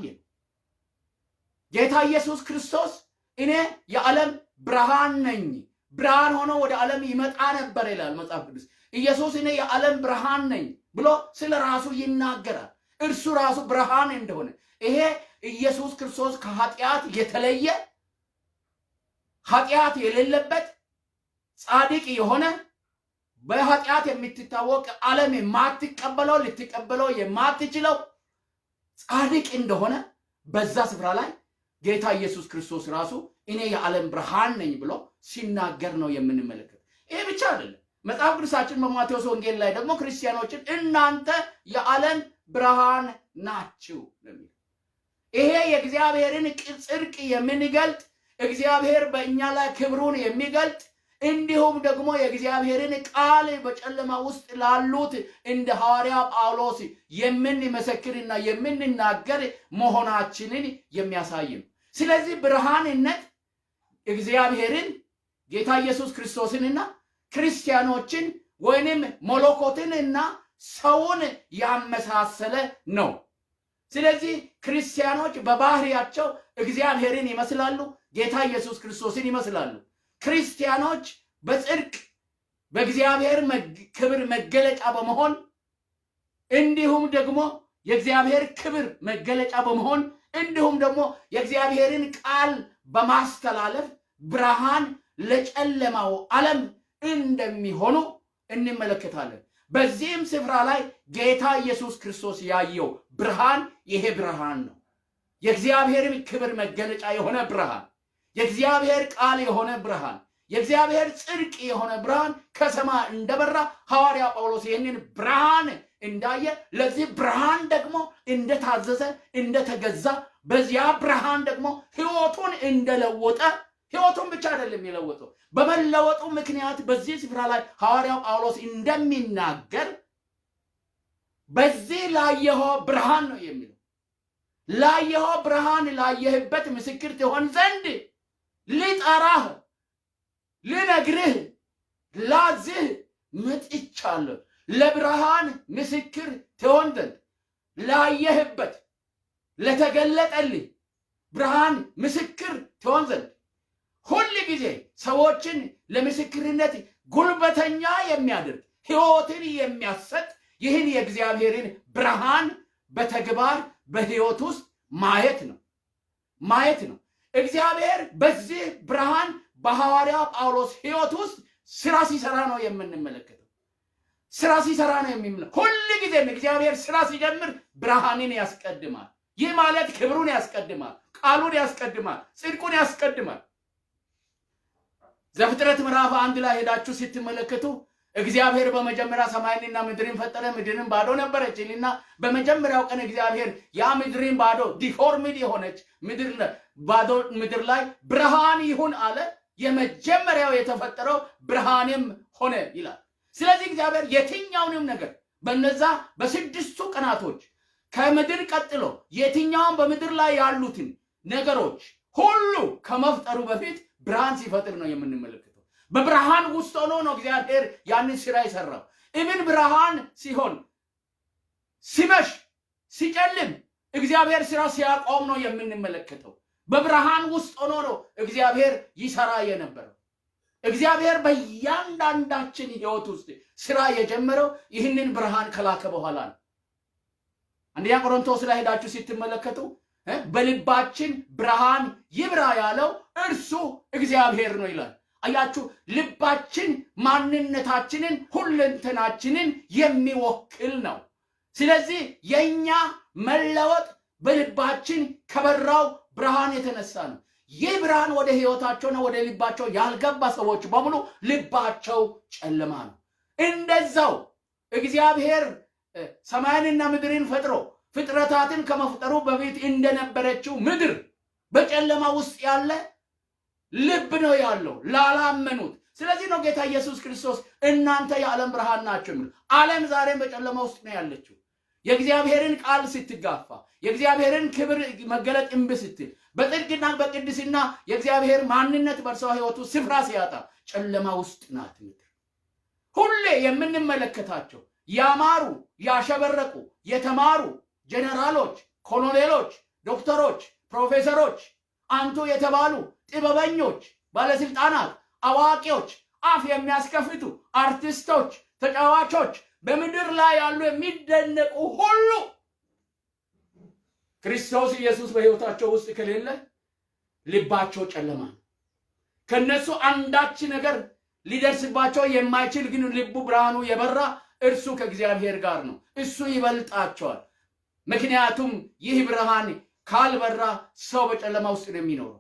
ነው። ጌታ ኢየሱስ ክርስቶስ እኔ የዓለም ብርሃን ነኝ፣ ብርሃን ሆኖ ወደ ዓለም ይመጣ ነበር ይላል መጽሐፍ ቅዱስ። ኢየሱስ እኔ የዓለም ብርሃን ነኝ ብሎ ስለ ራሱ ይናገራል። እርሱ ራሱ ብርሃን እንደሆነ ይሄ ኢየሱስ ክርስቶስ ከኃጢአት የተለየ ኃጢአት የሌለበት ጻድቅ የሆነ በኃጢአት የምትታወቅ ዓለም የማትቀበለው ልትቀበለው የማትችለው ጻድቅ እንደሆነ በዛ ስፍራ ላይ ጌታ ኢየሱስ ክርስቶስ ራሱ እኔ የዓለም ብርሃን ነኝ ብሎ ሲናገር ነው የምንመለከት። ይሄ ብቻ አይደለም። መጽሐፍ ቅዱሳችን በማቴዎስ ወንጌል ላይ ደግሞ ክርስቲያኖችን እናንተ የዓለም ብርሃን ናችሁ ለሚል ይሄ የእግዚአብሔርን ጽድቅ የሚገልጥ እግዚአብሔር በእኛ ላይ ክብሩን የሚገልጥ እንዲሁም ደግሞ የእግዚአብሔርን ቃል በጨለማ ውስጥ ላሉት እንደ ሐዋርያ ጳውሎስ የምንመሰክርና የምንናገር መሆናችንን የሚያሳይ ነው። ስለዚህ ብርሃንነት እግዚአብሔርን ጌታ ኢየሱስ ክርስቶስንና ክርስቲያኖችን ወይንም መለኮትንና ሰውን ያመሳሰለ ነው። ስለዚህ ክርስቲያኖች በባህሪያቸው እግዚአብሔርን ይመስላሉ፣ ጌታ ኢየሱስ ክርስቶስን ይመስላሉ። ክርስቲያኖች በጽድቅ በእግዚአብሔር ክብር መገለጫ በመሆን እንዲሁም ደግሞ የእግዚአብሔር ክብር መገለጫ በመሆን እንዲሁም ደግሞ የእግዚአብሔርን ቃል በማስተላለፍ ብርሃን ለጨለማው ዓለም እንደሚሆኑ እንመለከታለን። በዚህም ስፍራ ላይ ጌታ ኢየሱስ ክርስቶስ ያየው ብርሃን ይሄ ብርሃን ነው። የእግዚአብሔር ክብር መገለጫ የሆነ ብርሃን፣ የእግዚአብሔር ቃል የሆነ ብርሃን፣ የእግዚአብሔር ጽድቅ የሆነ ብርሃን ከሰማይ እንደበራ ሐዋርያ ጳውሎስ ይህንን ብርሃን እንዳየ ለዚህ ብርሃን ደግሞ እንደታዘዘ እንደተገዛ በዚያ ብርሃን ደግሞ ሕይወቱን እንደለወጠ ሕይወቱን ብቻ አይደለም የለወጠው በመለወጡ ምክንያት በዚህ ስፍራ ላይ ሐዋርያው ጳውሎስ እንደሚናገር በዚህ ላየኸው ብርሃን ነው የሚለው። ላየኸው ብርሃን ላየህበት ምስክር ትሆን ዘንድ ልጠራህ ልነግርህ ላዝህ መጥቻለሁ። ለብርሃን ምስክር ትሆን ዘንድ ላየህበት ለተገለጠልህ ብርሃን ምስክር ትሆን ዘንድ ሁል ጊዜ ሰዎችን ለምስክርነት ጉልበተኛ የሚያደርግ ሕይወትን የሚያሰጥ ይህን የእግዚአብሔርን ብርሃን በተግባር በሕይወት ውስጥ ማየት ነው። እግዚአብሔር በዚህ ብርሃን በሐዋርያ ጳውሎስ ሕይወት ውስጥ ስራ ሲሰራ ነው የምንመለከተው። ስራ ሲሰራ ነው የሚመለከተው። ሁሉ ጊዜም እግዚአብሔር ስራ ሲጀምር ብርሃንን ያስቀድማል። ይህ ማለት ክብሩን ያስቀድማል፣ ቃሉን ያስቀድማል፣ ጽድቁን ያስቀድማል። ዘፍጥረት ምዕራፍ 1 ላይ ሄዳችሁ ስትመለከቱ እግዚአብሔር በመጀመሪያ ሰማይንና ምድርን ፈጠረ፣ ምድርን ባዶ ነበረችና በመጀመሪያው ቀን እግዚአብሔር ያ ምድርን ባዶ ዲፎርምድ የሆነች ምድር ላይ ብርሃን ይሁን አለ። የመጀመሪያው የተፈጠረው ብርሃንም ሆነ ይላል። ስለዚህ እግዚአብሔር የትኛውንም ነገር በነዛ በስድስቱ ቀናቶች ከምድር ቀጥሎ የትኛውን በምድር ላይ ያሉትን ነገሮች ሁሉ ከመፍጠሩ በፊት ብርሃን ሲፈጥር ነው የምንመለከተው። በብርሃን ውስጥ ሆኖ ነው እግዚአብሔር ያንን ስራ የሰራው። ኢቭን ብርሃን ሲሆን ሲመሽ ሲጨልም እግዚአብሔር ስራ ሲያቆም ነው የምንመለከተው። በብርሃን ውስጥ ሆኖ ነው እግዚአብሔር ይሰራ የነበረው። እግዚአብሔር በእያንዳንዳችን ሕይወት ውስጥ ስራ የጀመረው ይህንን ብርሃን ከላከ በኋላ ነው። አንደኛ ቆሮንቶስ ላይ ሄዳችሁ ስትመለከቱ በልባችን ብርሃን ይብራ ያለው እርሱ እግዚአብሔር ነው ይላል። አያችሁ፣ ልባችን ማንነታችንን ሁለንተናችንን የሚወክል ነው። ስለዚህ የኛ መለወጥ በልባችን ከበራው ብርሃን የተነሳ ነው። ይህ ብርሃን ወደ ሕይወታቸውና ወደ ልባቸው ያልገባ ሰዎች በሙሉ ልባቸው ጨለማ ነው። እንደዛው እግዚአብሔር ሰማይንና ምድርን ፈጥሮ ፍጥረታትን ከመፍጠሩ በፊት እንደነበረችው ምድር በጨለማ ውስጥ ያለ ልብ ነው ያለው ላላመኑት። ስለዚህ ነው ጌታ ኢየሱስ ክርስቶስ እናንተ የዓለም ብርሃን ናችሁ የሚለው። ዓለም ዛሬም በጨለማ ውስጥ ነው ያለችው። የእግዚአብሔርን ቃል ስትጋፋ፣ የእግዚአብሔርን ክብር መገለጥ እምቢ ስትል፣ በጽድቅና በቅድስና የእግዚአብሔር ማንነት በእርሷ ሕይወቱ ስፍራ ሲያጣ ጨለማ ውስጥ ናት ምድር። ሁሌ የምንመለከታቸው ያማሩ ያሸበረቁ የተማሩ ጀነራሎች፣ ኮሎኔሎች፣ ዶክተሮች፣ ፕሮፌሰሮች፣ አንቱ የተባሉ ጥበበኞች፣ ባለስልጣናት፣ አዋቂዎች፣ አፍ የሚያስከፍቱ አርቲስቶች፣ ተጫዋቾች፣ በምድር ላይ ያሉ የሚደነቁ ሁሉ ክርስቶስ ኢየሱስ በሕይወታቸው ውስጥ ከሌለ ልባቸው ጨለማ ነው። ከነሱ አንዳች ነገር ሊደርስባቸው የማይችል ግን ልቡ ብርሃኑ የበራ እርሱ ከእግዚአብሔር ጋር ነው። እሱ ይበልጣቸዋል። ምክንያቱም ይህ ብርሃን ካልበራ ሰው በጨለማ ውስጥ ነው የሚኖረው።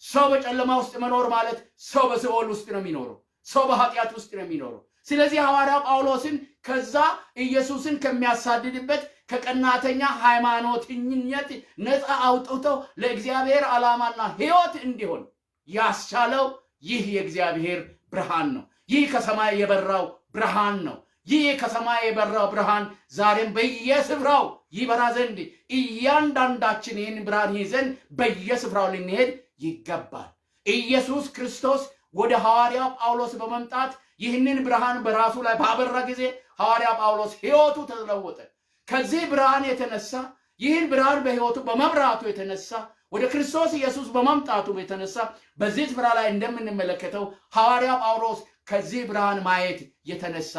ሰው በጨለማ ውስጥ መኖር ማለት ሰው በሲኦል ውስጥ ነው የሚኖረው። ሰው በኃጢአት ውስጥ ነው የሚኖረው። ስለዚህ ሐዋርያው ጳውሎስን ከዛ ኢየሱስን ከሚያሳድድበት ከቀናተኛ ሃይማኖተኝነት ነፃ አውጥተው ለእግዚአብሔር ዓላማና ሕይወት እንዲሆን ያስቻለው ይህ የእግዚአብሔር ብርሃን ነው። ይህ ከሰማይ የበራው ብርሃን ነው። ይህ ከሰማይ የበራው ብርሃን ዛሬም በየስፍራው ይበራ ዘንድ እያንዳንዳችን ይህን ብርሃን ይዘን በየስፍራው ልንሄድ ይገባል። ኢየሱስ ክርስቶስ ወደ ሐዋርያው ጳውሎስ በመምጣት ይህንን ብርሃን በራሱ ላይ ባበራ ጊዜ ሐዋርያ ጳውሎስ ሕይወቱ ተለወጠ። ከዚህ ብርሃን የተነሳ ይህን ብርሃን በሕይወቱ በመብራቱ የተነሳ ወደ ክርስቶስ ኢየሱስ በመምጣቱ የተነሳ በዚህ ስፍራ ላይ እንደምንመለከተው ሐዋርያ ጳውሎስ ከዚህ ብርሃን ማየት የተነሳ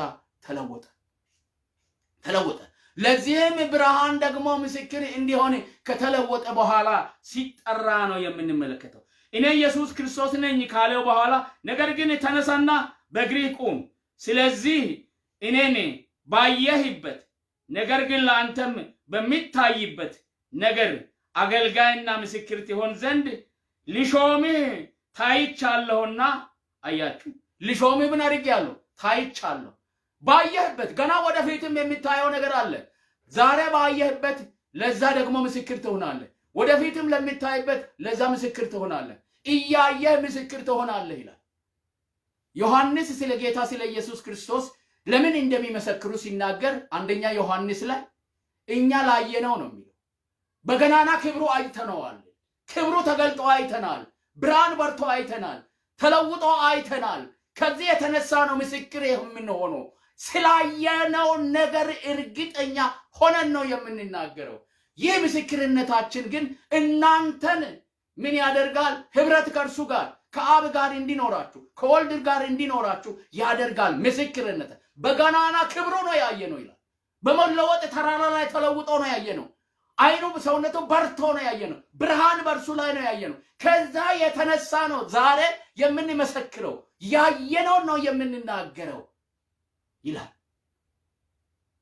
ተለወጠ። ለዚህም ብርሃን ደግሞ ምስክር እንዲሆን ከተለወጠ በኋላ ሲጠራ ነው የምንመለከተው። እኔ ኢየሱስ ክርስቶስ ነኝ ካለው በኋላ ነገር ግን ተነሳና በእግርህ ቁም፣ ስለዚህ እኔን ባየህበት ነገር ግን ለአንተም በሚታይበት ነገር አገልጋይና ምስክር ትሆን ዘንድ ልሾምህ ታይቻለሁና። አያችሁ፣ ልሾምህ ምን አድርጌያለሁ? ታይቻለሁ። ባየህበት ገና ወደፊትም የሚታየው ነገር አለ። ዛሬ ባየህበት ለዛ ደግሞ ምስክር ትሆናለህ። ወደፊትም ለሚታይበት ለዛ ምስክር ትሆናለህ። እያየህ ምስክር ትሆናለህ ይላል ዮሐንስ ስለ ጌታ ስለ ኢየሱስ ክርስቶስ ለምን እንደሚመሰክሩ ሲናገር አንደኛ ዮሐንስ ላይ እኛ ላየነው ነው የሚለው። በገናና ክብሩ አይተነዋል። ክብሩ ተገልጦ አይተናል። ብርሃን በርቶ አይተናል። ተለውጦ አይተናል። ከዚህ የተነሳ ነው ምስክር የምንሆነው። ስላየነው ነገር እርግጠኛ ሆነን ነው የምንናገረው። ይህ ምስክርነታችን ግን እናንተን ምን ያደርጋል? ህብረት ከእርሱ ጋር ከአብ ጋር እንዲኖራችሁ ከወልድ ጋር እንዲኖራችሁ ያደርጋል። ምስክርነት በገናና ክብሩ ነው ያየነው ይላል። በመለወጥ ተራራ ላይ ተለውጦ ነው ያየነው። አይኑ በሰውነቱ በርቶ ነው ያየነው። ብርሃን በእርሱ ላይ ነው ያየነው። ከዛ የተነሳ ነው ዛሬ የምንመሰክረው። ያየነው ነው የምንናገረው ይላል።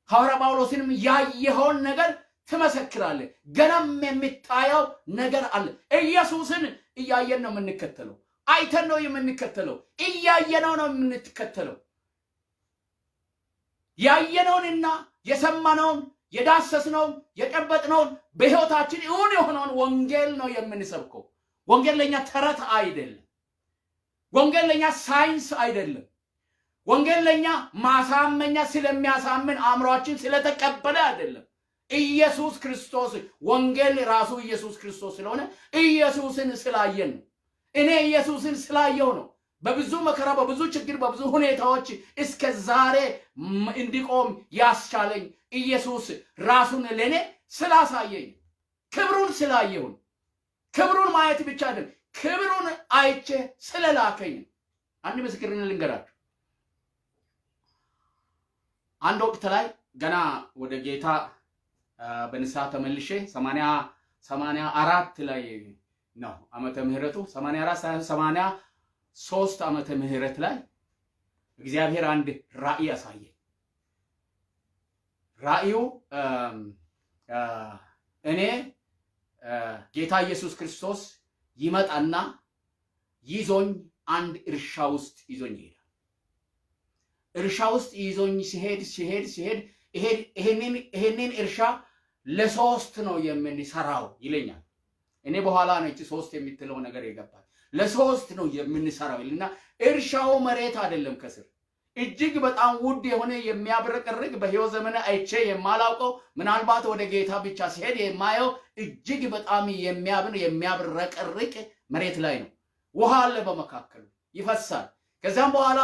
ሐዋርያ ጳውሎስንም ያየኸውን ነገር ትመሰክራለህ። ገናም የሚታየው ነገር አለ። ኢየሱስን እያየን ነው የምንከተለው። አይተን ነው የምንከተለው። እያየነው ነው የምንከተለው። ያየነውንና የሰማነውን የዳሰስነውን የጨበጥነውን በሕይወታችን እውን የሆነውን ወንጌል ነው የምንሰብከው። ወንጌል ለኛ ተረት አይደለም። ወንጌል ለኛ ሳይንስ አይደለም። ወንጌል ለኛ ማሳመኛ ስለሚያሳምን አእምሯችን ስለተቀበለ አይደለም። ኢየሱስ ክርስቶስ ወንጌል ራሱ ኢየሱስ ክርስቶስ ስለሆነ ኢየሱስን ስላየን ነው። እኔ ኢየሱስን ስላየው ነው በብዙ መከራ በብዙ ችግር በብዙ ሁኔታዎች እስከ ዛሬ እንዲቆም ያስቻለኝ። ኢየሱስ ራሱን ለኔ ስላሳየኝ ክብሩን ስላየውን ክብሩን ማየት ብቻ አይደለም ክብሩን አይቼ ስለላከኝ አንድ ምስክርነት ልንገራችሁ። አንድ ወቅት ላይ ገና ወደ ጌታ በንስሐ ተመልሼ 84 ላይ ነው ዓመተ ምህረቱ 83 ዓመተ ምህረት ላይ እግዚአብሔር አንድ ራእይ ያሳየ። ራእዩ እኔ ጌታ ኢየሱስ ክርስቶስ ይመጣና ይዞኝ አንድ እርሻ ውስጥ ይዞኝ ይሄዳል። እርሻ ውስጥ ይዞኝ ሲሄድ ይሄንን እርሻ ለሶስት ነው የምንሰራው ይለኛል። እኔ በኋላ ነው እቺ ሶስት የምትለው ነገር የገባል። ለሶስት ነው የምንሰራው ይልና እርሻው መሬት አይደለም፣ ከስር እጅግ በጣም ውድ የሆነ የሚያብረቀርቅ በሕይወት ዘመኔ አይቼ የማላውቀው ምናልባት ወደ ጌታ ብቻ ሲሄድ የማየው እጅግ በጣም የሚያብረቀርቅ መሬት ላይ ነው። ውሃ አለ በመካከሉ ይፈሳል። ከዛም በኋላ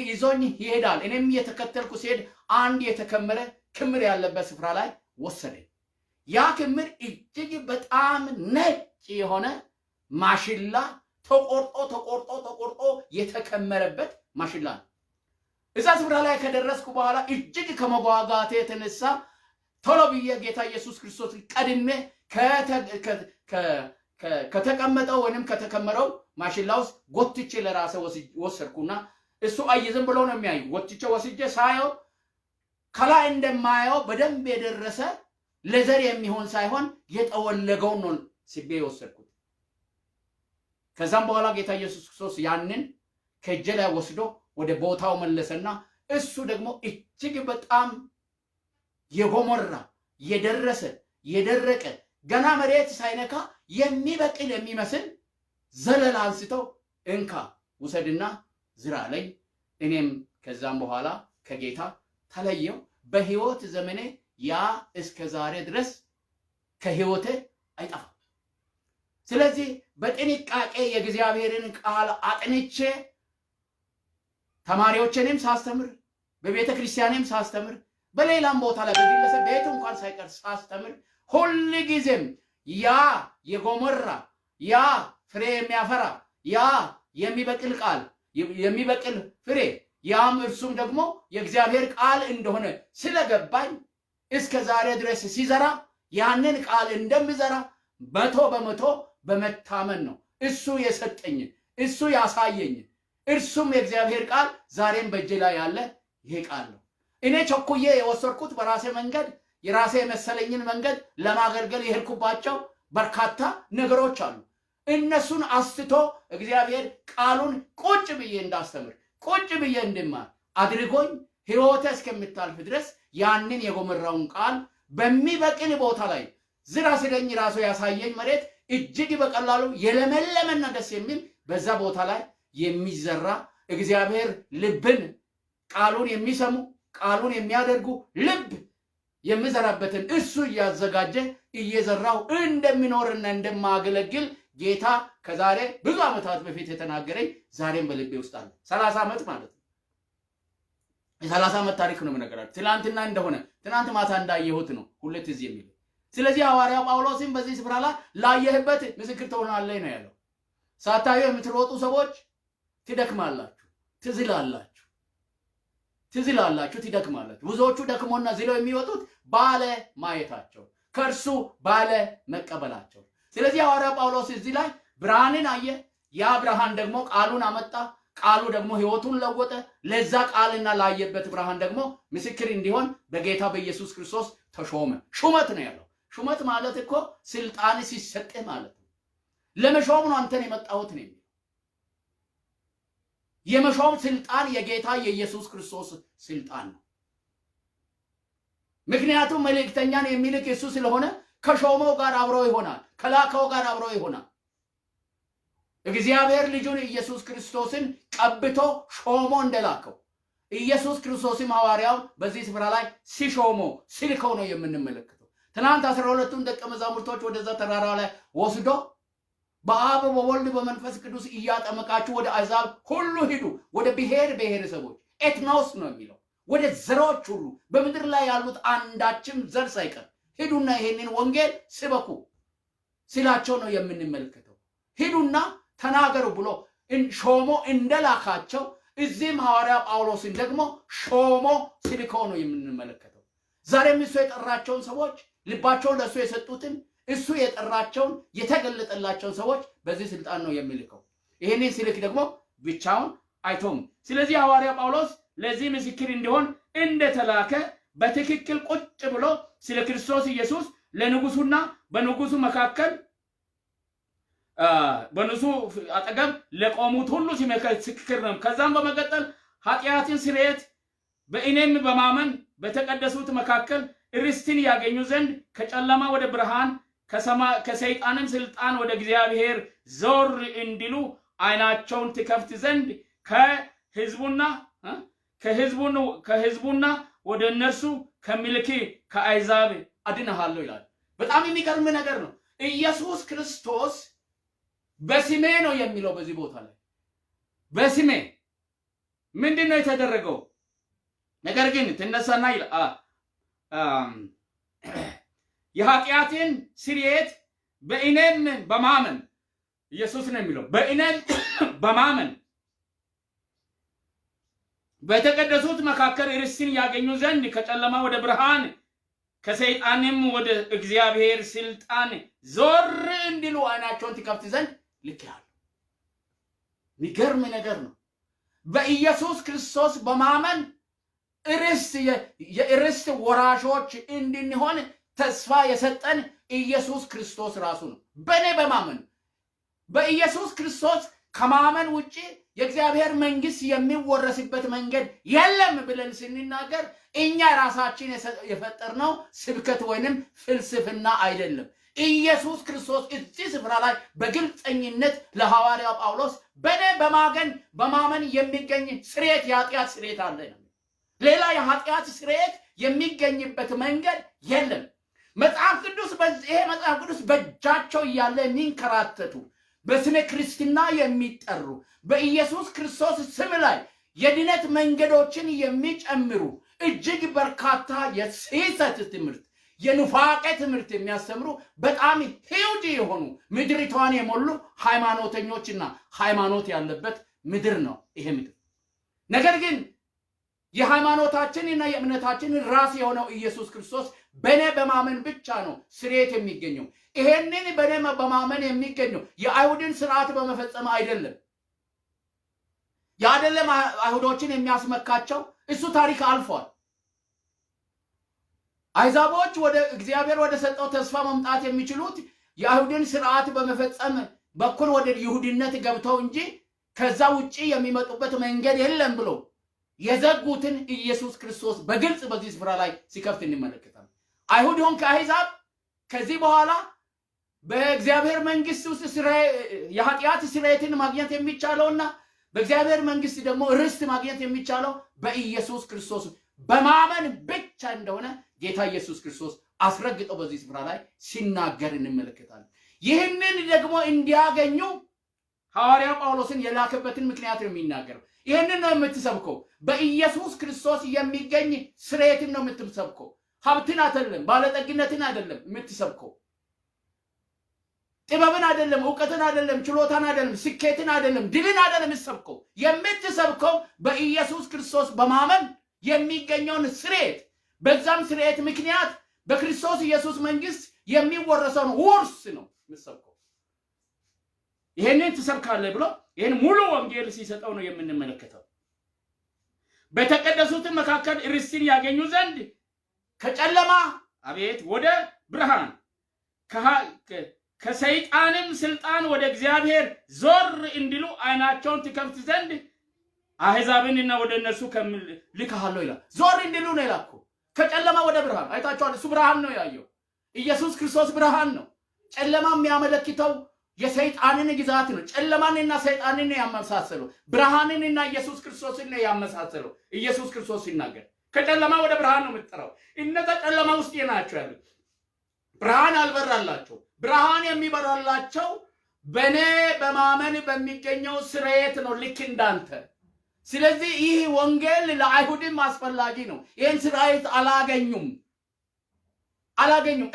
ይዞኝ ይሄዳል። እኔም እየተከተልኩ ሲሄድ አንድ የተከመረ ክምር ያለበት ስፍራ ላይ ወሰደኝ። ያ ክምር እጅግ በጣም ነጭ የሆነ ማሽላ ተቆርጦ የተከመረበት ማሽላ ነው። እዛ ስፍራ ላይ ከደረስኩ በኋላ እጅግ ከመጓጓቴ የተነሳ ቶሎ ብዬ ጌታ ኢየሱስ ክርስቶስ ቀድሜ ከተቀመጠው ወይንም ከተከመረው ማሽላ ውስጥ ጎትቼ ለራሴ ወሰድኩና እሱ አይዝም ብሎ ነው የሚያዩ። ጎትቼ ወስጄ ሳየው ከላይ እንደማየው በደንብ የደረሰ ለዘር የሚሆን ሳይሆን የጠወለገው ነው ስቤ ወሰድኩት። ከዛም በኋላ ጌታ ኢየሱስ ክርስቶስ ያንን ከእጄ ላይ ወስዶ ወደ ቦታው መለሰና እሱ ደግሞ እጅግ በጣም የጎመራ የደረቀ ገና መሬት ሳይነካ የሚበቅል የሚመስል ዘለላ አንስተው እንካ ውሰድና ዝራ ላይ። እኔም ከዛም በኋላ ከጌታ ተለየው። በሕይወት ዘመኔ ያ እስከ ዛሬ ድረስ ከሕይወቴ አይጠፋም። ስለዚህ በጥንቃቄ የእግዚአብሔርን ቃል አጥንቼ ተማሪዎችንም ሳስተምር በቤተ ክርስቲያንም ሳስተምር በሌላም ቦታ ላይ በግለሰብ ቤት እንኳን ሳይቀር ሳስተምር ሁሉ ጊዜም ያ የጎመራ ያ ፍሬ የሚያፈራ ያ የሚበቅል ቃል የሚበቅል ፍሬ ያም እርሱም ደግሞ የእግዚአብሔር ቃል እንደሆነ ስለገባኝ እስከ ዛሬ ድረስ ሲዘራ ያንን ቃል እንደምዘራ 100% በመታመን ነው። እሱ የሰጠኝ እሱ ያሳየኝ እርሱም የእግዚአብሔር ቃል ዛሬም በእጄ ላይ ያለ ይሄ ቃል ነው። እኔ ቸኩዬ የወሰድኩት በራሴ መንገድ የራሴ የመሰለኝን መንገድ ለማገልገል የሄድኩባቸው በርካታ ነገሮች አሉ። እነሱን አስትቶ እግዚአብሔር ቃሉን ቁጭ ብዬ እንዳስተምር ቁጭ ብዬ እንድማር አድርጎኝ ሕይወቴ እስከምታልፍ ድረስ ያንን የጎመራውን ቃል በሚበቅል ቦታ ላይ ዝራ ሲለኝ ራሱ ያሳየኝ መሬት እጅግ በቀላሉ የለመለመና ደስ የሚል በዛ ቦታ ላይ የሚዘራ እግዚአብሔር ልብን ቃሉን የሚሰሙ ቃሉን የሚያደርጉ ልብ የሚዘራበትን እሱ እያዘጋጀ እየዘራው እንደሚኖርና እንደማገለግል ጌታ ከዛሬ ብዙ ዓመታት በፊት የተናገረኝ ዛሬም በልቤ ውስጥ አለ። 30 ዓመት ማለት ነው። የ30 ዓመት ታሪክ ነው የምነግራችሁ። ትናንትና እንደሆነ ትናንት ማታ እንዳየሁት ነው ሁሌ ትዝ የሚል። ስለዚህ ሐዋርያው ጳውሎስም በዚህ ስፍራ ላይ ላየህበት ምስክር ትሆናለህ ነው ያለው። ሳታዩ የምትሮጡ ሰዎች ትደክማላችሁ፣ ትዝላላችሁ፣ ትደክማላችሁ። ብዙዎቹ ደክሞና ዝለው የሚወጡት ባለ ማየታቸው ከእርሱ ባለ መቀበላቸው። ስለዚህ ሐዋርያው ጳውሎስ እዚህ ላይ ብርሃንን አየ። ያ ብርሃን ደግሞ ቃሉን አመጣ። ቃሉ ደግሞ ህይወቱን ለወጠ። ለዛ ቃልና ላየበት ብርሃን ደግሞ ምስክር እንዲሆን በጌታ በኢየሱስ ክርስቶስ ተሾመ። ሹመት ነው ያለው። ሹመት ማለት እኮ ስልጣን ሲሰጥ ማለት ነው። ለመሾም ነው አንተን የመጣሁት ነው የሚለው። የመሾም ስልጣን የጌታ የኢየሱስ ክርስቶስ ስልጣን ነው። ምክንያቱም መልእክተኛን የሚልክ እሱ ስለሆነ ከሾመው ጋር አብሮ ይሆናል፣ ከላከው ጋር አብሮ ይሆናል። እግዚአብሔር ልጁን ኢየሱስ ክርስቶስን ቀብቶ ሾሞ እንደላከው ኢየሱስ ክርስቶስም ሐዋርያው በዚህ ስፍራ ላይ ሲሾሞ ሲልከው ነው የምንመለከተው። ትናንት 12ቱን ደቀ መዛሙርቶች ወደዛ ተራራ ላይ ወስዶ በአብ በወልድ በመንፈስ ቅዱስ እያጠመቃችሁ ወደ አሕዛብ ሁሉ ሂዱ፣ ወደ ብሔረሰቦች ኤትኖስ ነው የሚለው፣ ወደ ዘሮች ሁሉ በምድር ላይ ያሉት አንዳችም ዘር ሳይቀር ሂዱና ይሄንን ወንጌል ስበኩ ሲላቸው ነው የምንመለከተው። ሂዱና ተናገሩ ብሎ ሾሞ እንደላካቸው እዚህም ሐዋርያ ጳውሎስን ደግሞ ሾሞ ሲልከው ነው የምንመለከተው። ዛሬም እሱ የጠራቸውን ሰዎች ልባቸውን ለእሱ የሰጡትን እሱ የጠራቸውን የተገለጠላቸውን ሰዎች በዚህ ስልጣን ነው የሚልከው። ይህንን ሲልክ ደግሞ ብቻውን አይቶም። ስለዚህ ሐዋርያ ጳውሎስ ለዚህ ምስክር እንዲሆን እንደተላከ በትክክል ቁጭ ብሎ ስለ ክርስቶስ ኢየሱስ ለንጉሱና በንጉሱ መካከል በንጉሱ አጠገብ ለቆሙት ሁሉ ሲመሰክር ነው። ከዛም በመቀጠል ኃጢአትን ስርየት በእኔም በማመን በተቀደሱት መካከል ርስትን ያገኙ ዘንድ ከጨለማ ወደ ብርሃን ከሰይጣንም ስልጣን ወደ እግዚአብሔር ዞር እንዲሉ አይናቸውን ትከፍት ዘንድ ከህዝቡና ወደ እነርሱ ከሚልክ ከአሕዛብ አድነሃለሁ ይላል። በጣም የሚገርም ነገር ነው። ኢየሱስ ክርስቶስ በስሜ ነው የሚለው በዚህ ቦታ ላይ በስሜ ምንድነው የተደረገው? ነገር ግን ትነሳና የኃጢአትን ስርየት በእኔም በማመን ኢየሱስ ነው የሚለው በእኔም በማመን በተቀደሱት መካከል ርስትን ያገኙ ዘንድ ከጨለማ ወደ ብርሃን ከሰይጣንም ወደ እግዚአብሔር ስልጣን ዞር እንዲሉ አይናቸውን ትከፍት ዘንድ ልኬሃለሁ። የሚገርም ነገር ነው። በኢየሱስ ክርስቶስ በማመን የርስት ወራሾች እንድንሆን ተስፋ የሰጠን ኢየሱስ ክርስቶስ ራሱ ነው። በእኔ በማመን በኢየሱስ ክርስቶስ ከማመን ውጪ የእግዚአብሔር መንግስት የሚወረስበት መንገድ የለም ብለን ስንናገር እኛ ራሳችን የፈጠርነው ስብከት ወይንም ፍልስፍና አይደለም። ኢየሱስ ክርስቶስ እዚህ ስፍራ ላይ በግልጽኝነት ለሐዋርያው ጳውሎስ በእኔ በማመን የሚገኝ ስርየት የኃጢአት ስርየት አለ ነው። ሌላ የኃጢአት ስርየት የሚገኝበት መንገድ የለም። መጽሐፍ ቅዱስ በእጃቸው እያለ የሚንከራተቱ በስመ ክርስትና የሚጠሩ በኢየሱስ ክርስቶስ ስም ላይ የድነት መንገዶችን የሚጨምሩ እጅግ በርካታ የስህተት ትምህርት የኑፋቄ ትምህርት የሚያስተምሩ በጣም ሂውጅ የሆኑ ምድሪቷን የሞሉ ሃይማኖተኞችና ሃይማኖት ያለበት ምድር ነው ይሄ ምድር። ነገር ግን የሃይማኖታችንና የእምነታችን ራስ የሆነው ኢየሱስ ክርስቶስ በእኔ በማመን ብቻ ነው ስርየት የሚገኘው። ይሄንን በእኔ በማመን የሚገኘው የአይሁድን ስርዓት በመፈጸም አይደለም። ያደለም አይሁዶችን የሚያስመካቸው እሱ ታሪክ አልፏል። አሕዛቦች ወደ እግዚአብሔር ወደ ሰጠው ተስፋ መምጣት የሚችሉት የአይሁድን ስርዓት በመፈጸም በኩል ወደ ይሁዲነት ገብተው እንጂ ከዛ ውጪ የሚመጡበት መንገድ የለም ብሎ የዘጉትን ኢየሱስ ክርስቶስ በግልጽ በዚህ ስፍራ ላይ ሲከፍት እንመለከታለን። አይሁድ ሆን ከአሕዛብ ከዚህ በኋላ በእግዚአብሔር መንግስት ውስጥ የኃጢአት ስርየትን ማግኘት የሚቻለውና በእግዚአብሔር መንግስት ደግሞ ርስት ማግኘት የሚቻለው በኢየሱስ ክርስቶስ በማመን ብቻ እንደሆነ ጌታ ኢየሱስ ክርስቶስ አስረግጦ በዚህ ስፍራ ላይ ሲናገር እንመለከታለን። ይህንን ደግሞ እንዲያገኙ ሐዋርያው ጳውሎስን የላከበትን ምክንያት ነው የሚናገረው። ይህንን ነው የምትሰብከው። በኢየሱስ ክርስቶስ የሚገኝ ስርየትን ነው የምትሰብከው። ሀብትን አይደለም፣ ባለጠግነትን አይደለም የምትሰብከው። ጥበብን አይደለም፣ ዕውቀትን አይደለም፣ ችሎታን አይደለም፣ ስኬትን አይደለም፣ ድልን አይደለም የምትሰብከው። የምትሰብከው በኢየሱስ ክርስቶስ በማመን የሚገኘውን ስርየት፣ በዛም ስርየት ምክንያት በክርስቶስ ኢየሱስ መንግስት የሚወረሰውን ውርስ ነው የምትሰብከው። ይሄንን ትሰብካለህ ብሎ ይሄን ሙሉ ወንጌል ሲሰጠው ነው የምንመለከተው። በተቀደሱት መካከል ርስትን ያገኙ ዘንድ ከጨለማ አቤት ወደ ብርሃን ከሰይጣንም ስልጣን ወደ እግዚአብሔር ዞር እንዲሉ አይናቸውን ትከፍት ዘንድ አሕዛብንና ወደ እነሱ ልካለሁ ይላል። ዞር እንዲሉ ነው ይላልኩ። ከጨለማ ወደ ብርሃን አይታችኋል። እሱ ብርሃን ነው ያየው። ኢየሱስ ክርስቶስ ብርሃን ነው። ጨለማ የሚያመለክተው የሰይጣንን ግዛት ነው። ጨለማንና ሰይጣንን ነው ያመሳሰለው። ብርሃንንና ኢየሱስ ክርስቶስን ነው ያመሳሰለው። ኢየሱስ ክርስቶስ ሲናገር ከጨለማ ወደ ብርሃን ነው የምትጠራው። እነዛ ጨለማ ውስጥ ናቸው ያሉት። ብርሃን አልበራላቸው። ብርሃን የሚበራላቸው በኔ በማመን በሚገኘው ስርየት ነው፣ ልክ እንዳንተ። ስለዚህ ይህ ወንጌል ለአይሁድም አስፈላጊ ነው። ይህን ስርየት አላገኙም።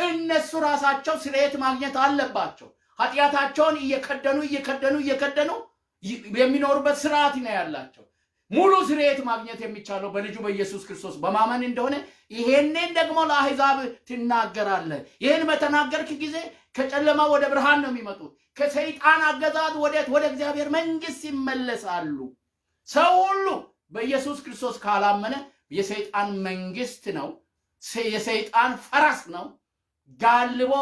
እነሱ ራሳቸው ስርየት ማግኘት አለባቸው። ኃጢአታቸውን እየከደኑ የሚኖሩበት ስርዓት ነው ያላቸው። ሙሉ ስርየት ማግኘት የሚቻለው በልጁ በኢየሱስ ክርስቶስ በማመን እንደሆነ ይሄንን ደግሞ ለአሕዛብ ትናገራለህ። ይህን በተናገርክ ጊዜ ከጨለማ ወደ ብርሃን ነው የሚመጡት። ከሰይጣን አገዛዝ ወደ እግዚአብሔር መንግስት ይመለሳሉ። ሰው ሁሉ በኢየሱስ ክርስቶስ ካላመነ የሰይጣን መንግስት ነው፣ የሰይጣን ፈረስ ነው። ጋልቦ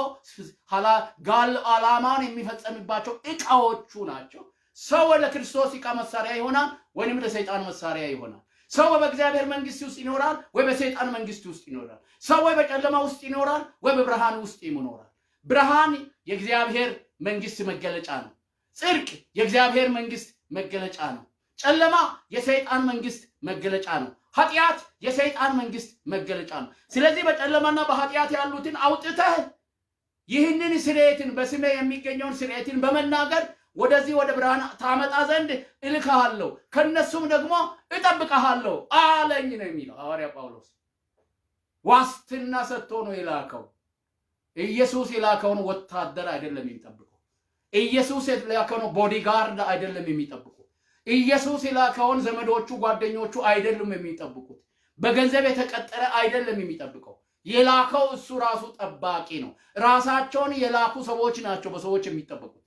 ዓላማውን የሚፈጸምባቸው ዕቃዎቹ ናቸው። ሰው ለክርስቶስ ዕቃ መሳሪያ ይሆናል ወይም ለሰይጣን መሳሪያ ይሆናል። ሰው በእግዚአብሔር መንግስት ውስጥ ይኖራል ወይ በሰይጣን መንግስት ውስጥ ይኖራል። ሰው ወይ በጨለማ ውስጥ ይኖራል ወይ በብርሃን ውስጥ ይኖራል። ብርሃን የእግዚአብሔር መንግስት መገለጫ ነው። ጽድቅ የእግዚአብሔር መንግስት መገለጫ ነው። ጨለማ የሰይጣን መንግስት መገለጫ ነው። ኃጢአት የሰይጣን መንግስት መገለጫ ነው። ስለዚህ በጨለማና በኃጢአት ያሉትን አውጥተህ ይህንን ስርየትን በስሜ የሚገኘውን ስርየትን በመናገር ወደዚህ ወደ ብርሃን ታመጣ ዘንድ እልካለሁ፣ ከነሱም ደግሞ እጠብቀሃለሁ አለኝ ነው የሚለው ሐዋርያ ጳውሎስ። ዋስትና ሰጥቶ ነው የላከው። ኢየሱስ የላከውን ወታደር አይደለም የሚጠብቀው። ኢየሱስ የላከውን ቦዲጋርድ አይደለም የሚጠብቀው። ኢየሱስ የላከውን ዘመዶቹ ጓደኞቹ አይደሉም የሚጠብቁት። በገንዘብ የተቀጠረ አይደለም የሚጠብቀው። የላከው እሱ ራሱ ጠባቂ ነው። ራሳቸውን የላኩ ሰዎች ናቸው በሰዎች የሚጠበቁት።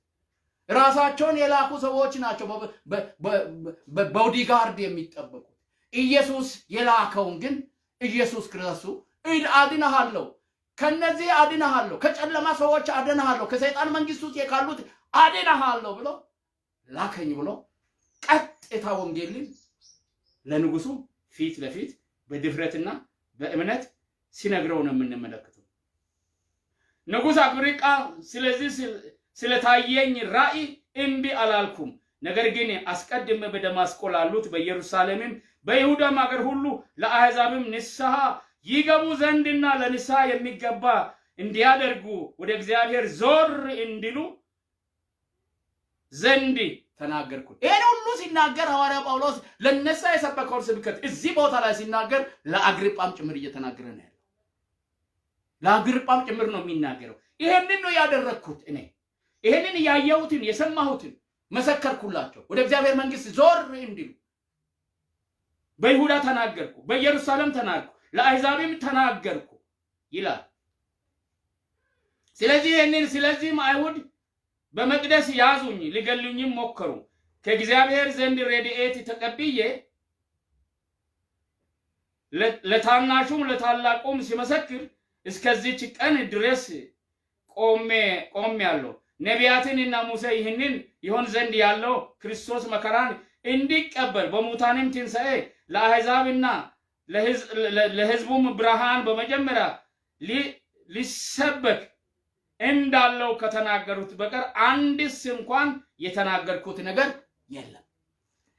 ራሳቸውን የላኩ ሰዎች ናቸው በቦዲጋርድ የሚጠበቁት። ኢየሱስ የላከውን ግን ኢየሱስ ክርስቶስ አድነሃለሁ፣ ከነዚህ አድነሃለሁ፣ ከጨለማ ሰዎች አድነሃለሁ፣ ከሰይጣን መንግስት ውስጥ የካሉት አድነሃለሁ ብሎ ላከኝ ብሎ ቀጥታ ወንጌልን ለንጉሱ ፊት ለፊት በድፍረትና በእምነት ሲነግረው ነው የምንመለከተው። ንጉሥ አግሪጳ ስለዚህ ስለታየኝ ራእይ እምቢ አላልኩም፣ ነገር ግን አስቀድሜ በደማስቆ ላሉት በኢየሩሳሌምም በይሁዳም አገር ሁሉ ለአሕዛብም ንስሐ ይገቡ ዘንድና ለንስሐ የሚገባ እንዲያደርጉ ወደ እግዚአብሔር ዞር እንዲሉ ዘንድ ተናገርኩ። ይሄን ሁሉ ሲናገር ሐዋርያ ጳውሎስ ለነሳ የሰበከውን ስብከት እዚህ ቦታ ላይ ሲናገር ለአግሪጳም ጭምር እየተናገረ ነው ያለው። ለአግሪጳም ጭምር ነው የሚናገረው። ይሄንን ነው ያደረኩት እኔ። ይሄንን ያየሁትን የሰማሁትን መሰከርኩላቸው። ወደ እግዚአብሔር መንግስት ዞር እንዲሉ በይሁዳ ተናገርኩ፣ በኢየሩሳሌም ተናገርኩ፣ ለአሕዛብም ተናገርኩ ይላል። ስለዚህም አይሁድ በመቅደስ ያዙኝ፣ ሊገሉኝም ሞከሩ። ከእግዚአብሔር ዘንድ ረድኤት ተቀብዬ ለታናሹም ለታላቁም ሲመሰክር እስከዚች ቀን ድረስ ቆሜያለሁ። ነቢያትንና ሙሴ ይህንን ይሆን ዘንድ ያለው ክርስቶስ መከራን እንዲቀበል በሙታንም ትንሣኤ ለአሕዛብና ለሕዝቡም ብርሃን በመጀመሪያ ሊሰበክ እንዳለው ከተናገሩት በቀር አንድስ እንኳን የተናገርኩት ነገር የለም።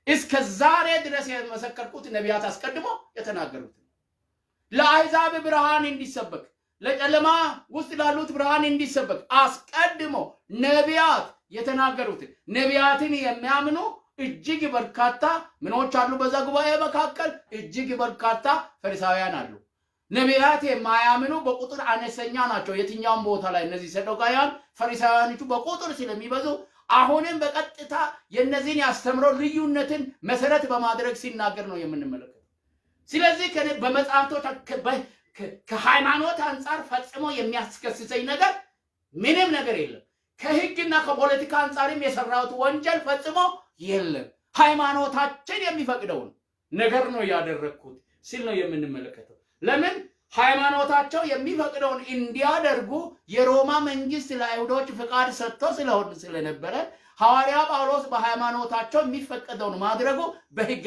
እስከ ዛሬ ድረስ የመሰከርኩት ነቢያት አስቀድሞ የተናገሩት ለአሕዛብ ብርሃን እንዲሰበክ ለጨለማ ውስጥ ላሉት ብርሃን እንዲሰበክ አስቀድሞ ነቢያት የተናገሩት ነቢያትን የሚያምኑ እጅግ በርካታ ምኖች አሉ። በዛ ጉባኤ መካከል እጅግ በርካታ ፈሪሳውያን አሉ። ነቢያት የማያምኑ በቁጥር አነስተኛ ናቸው። የትኛውም ቦታ ላይ እነዚህ ሰዶቃውያን ፈሪሳውያኖቹ በቁጥር ስለሚበዙ አሁንም በቀጥታ የነዚህን ያስተምረው ልዩነትን መሰረት በማድረግ ሲናገር ነው የምንመለከተው። ስለዚህ በመጽሐፍቶች ከሃይማኖት አንፃር ፈጽሞ የሚያስከስሰኝ ነገር ምንም ነገር የለም። ከህግና ከፖለቲካ አንፃርም የሰራሁት ወንጀል ፈጽሞ የለም። ሃይማኖታችን የሚፈቅደውን ነገር ነው ያደረኩት ሲል ነው የምንመለከተው። ለምን ሃይማኖታቸው የሚፈቅደውን እንዲያደርጉ የሮማ መንግስት ለአይሁዶች ፍቃድ ሰጥቶ ስለነበረ ሐዋርያ ጳውሎስ በሃይማኖታቸው የሚፈቀደውን ማድረጉ በህግ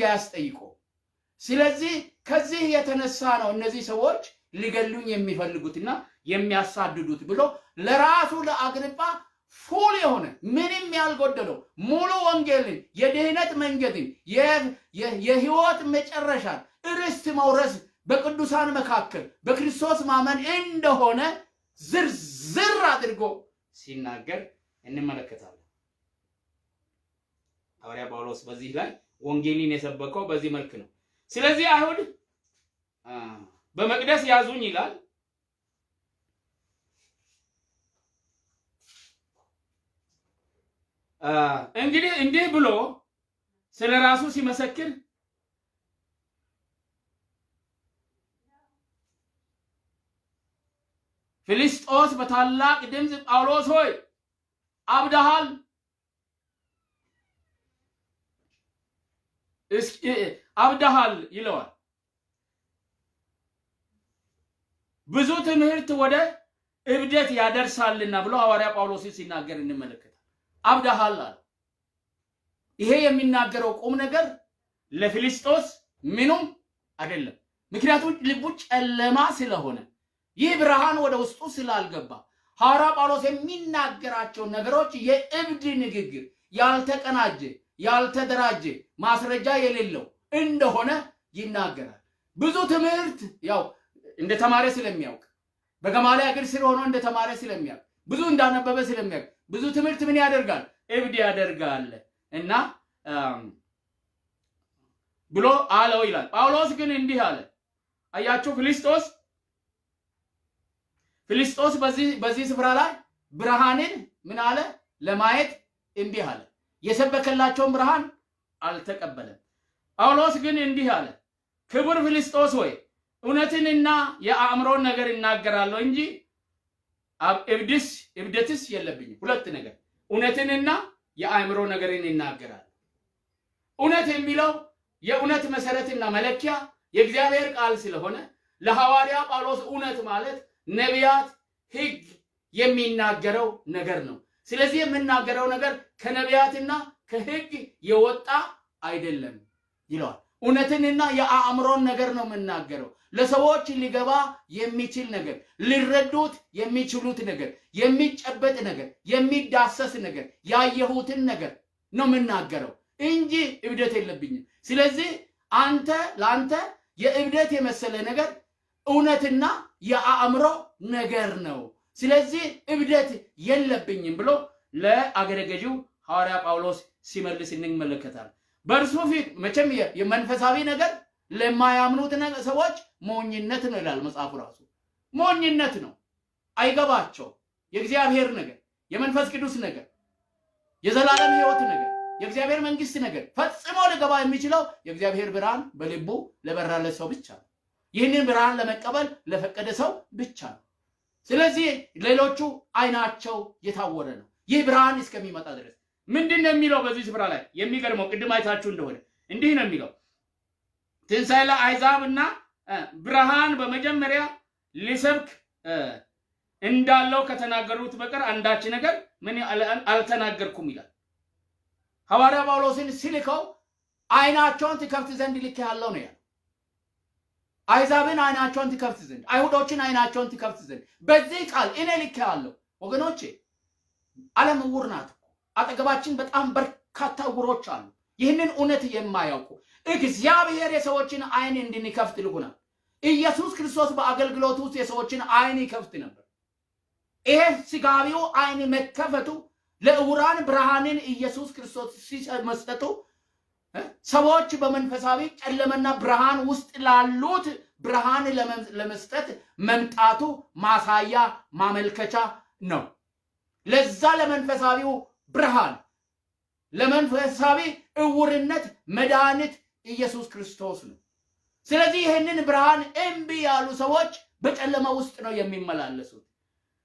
አያስጠይቀው። ስለዚህ ከዚህ የተነሳ ነው እነዚህ ሰዎች ሊገሉኝ የሚፈልጉትና የሚያሳድዱት ብሎ ለራሱ ለአግሪጳ ፉል የሆነ ምንም ያልጎደለው ሙሉ ወንጌልን የድህነት መንገድን የህይወት መጨረሻን ርስት መውረስ በቅዱሳን መካከል በክርስቶስ ማመን እንደሆነ ዝርዝር አድርጎ ሲናገር እንመለከታለን። ሐዋርያ ጳውሎስ በዚህ ላይ ወንጌልን የሰበከው በዚህ መልክ ነው። ስለዚህ አይሁድ በመቅደስ ያዙኝ ይላል። እንግዲህ እንዲህ ብሎ ስለራሱ ሲመሰክር ፊልስጦስ በታላቅ ድምፅ ጳውሎስ ሆይ አብደሃል፣ አብደሃል ይለዋል። ብዙ ትምህርት ወደ እብደት ያደርሳልና ብሎ ሐዋርያ ጳውሎስ ሲናገር እንመለከታለን። አብደሃል አለ። ይሄ የሚናገረው ቁም ነገር ለፊልስጦስ ምንም አይደለም። ምክንያቱም ልቡ ጨለማ ስለሆነ ይህ ብርሃን ወደ ውስጡ ስላልገባ ሐዋርያ ጳውሎስ የሚናገራቸው ነገሮች የእብድ ንግግር፣ ያልተቀናጀ ያልተደራጀ ማስረጃ የሌለው እንደሆነ ይናገራል። ብዙ ትምህርት ያው እንደ ተማረ ስለሚያውቅ በገማልያል እግር ስር ሆኖ እንደ ተማረ ስለሚያውቅ ብዙ እንዳነበበ ስለሚያውቅ ብዙ ትምህርት ምን ያደርጋል? እብድ ያደርጋል እና ብሎ አለው ይላል። ጳውሎስ ግን እንዲህ አለ። አያችሁ ፊልስጦስ በዚህ ስፍራ ላይ ብርሃንን ምን አለ? ለማየት እምቢ አለ። የሰበከላቸውን ብርሃን አልተቀበለም። ጳውሎስ ግን እንዲህ አለ። ክቡር ፊልስጦስ ሆይ እውነትንና የአእምሮን ነገር እናገራለሁ እንጂ እብደትስ የለብኝም። ሁለት ነገር እውነትንና የአእምሮ ነገርን ይናገራል። እውነት የሚለው የእውነት መሰረትና መለኪያ የእግዚአብሔር ቃል ስለሆነ ለሐዋርያ ጳውሎስ እውነት ማለት ነቢያት ሕግ የሚናገረው ነገር ነው። ስለዚህ የምናገረው ነገር ከነቢያትና ከሕግ የወጣ አይደለም ይለዋል። እውነትንና የአእምሮን ነገር ነው የምናገረው። ለሰዎች ሊገባ የሚችል ነገር፣ ሊረዱት የሚችሉት ነገር፣ የሚጨበጥ ነገር፣ የሚዳሰስ ነገር፣ ያየሁትን ነገር ነው የምናገረው እንጂ እብደት የለብኝም። ስለዚህ ለአንተ የእብደት የመሰለ ነገር እውነትና የአእምሮ ነገር ነው። ስለዚህ እብደት የለብኝም ብሎ ለአገረ ገዢው ሐዋርያ ጳውሎስ ሲመልስ እንመለከታለን። በእርሱ ፊት መቼም የመንፈሳዊ ነገር ለማያምኑት ሰዎች ሞኝነት ነው ይላል መጽሐፉ ራሱ። ሞኝነት ነው፣ አይገባቸው። የእግዚአብሔር ነገር፣ የመንፈስ ቅዱስ ነገር፣ የዘላለም ሕይወት ነገር፣ የእግዚአብሔር መንግስት ነገር ፈጽሞ ሊገባ የሚችለው የእግዚአብሔር ብርሃን በልቡ ለበራለት ሰው ብቻ ነው። ይህንን ብርሃን ለመቀበል ለፈቀደ ሰው ብቻ ነው። ስለዚህ ሌሎቹ አይናቸው የታወረ ነው ይህ ብርሃን እስከሚመጣ ድረስ። ምንድነው የሚለው በዚህ ስፍራ ላይ? የሚገርመው ቅድም አይታችሁ እንደሆነ እንዲህ ነው የሚለው ትንሣኤ ለአሕዛብና ብርሃን በመጀመሪያ ሊሰብክ እንዳለው ከተናገሩት በቀር አንዳች ነገር ምን አልተናገርኩም ይላል። ሐዋርያ ጳውሎስን ሲልከው አይናቸውን ትከፍት ዘንድ ልኬሃለሁ ነው ያለው። አሕዛብን አይናቸውን ትከፍት ዘንድ፣ አይሁዶችን አይናቸውን ትከፍት ዘንድ በዚህ ቃል እኔ ልኬሃለሁ። ወገኖቼ ዓለም ዕውር ናት። አጠገባችን በጣም በርካታ ዕውሮች አሉ። ይህንን እውነት የማያውቁ እግዚአብሔር የሰዎችን አይን እንድንከፍት ልኩናል። ኢየሱስ ክርስቶስ በአገልግሎቱ ውስጥ የሰዎችን አይን ይከፍት ነበር። ይሄ ስጋዊው አይን መከፈቱ ለዕውራን ብርሃንን ኢየሱስ ክርስቶስ ሲመስጠቱ ሰዎች በመንፈሳዊ ጨለማና ብርሃን ውስጥ ላሉት ብርሃን ለመስጠት መምጣቱ ማሳያ ማመልከቻ ነው። ለዛ ለመንፈሳዊው ብርሃን ለመንፈሳዊ ዕውርነት መድኃኒት ኢየሱስ ክርስቶስ ነው። ስለዚህ ይህንን ብርሃን እምቢ ያሉ ሰዎች በጨለማ ውስጥ ነው የሚመላለሱት።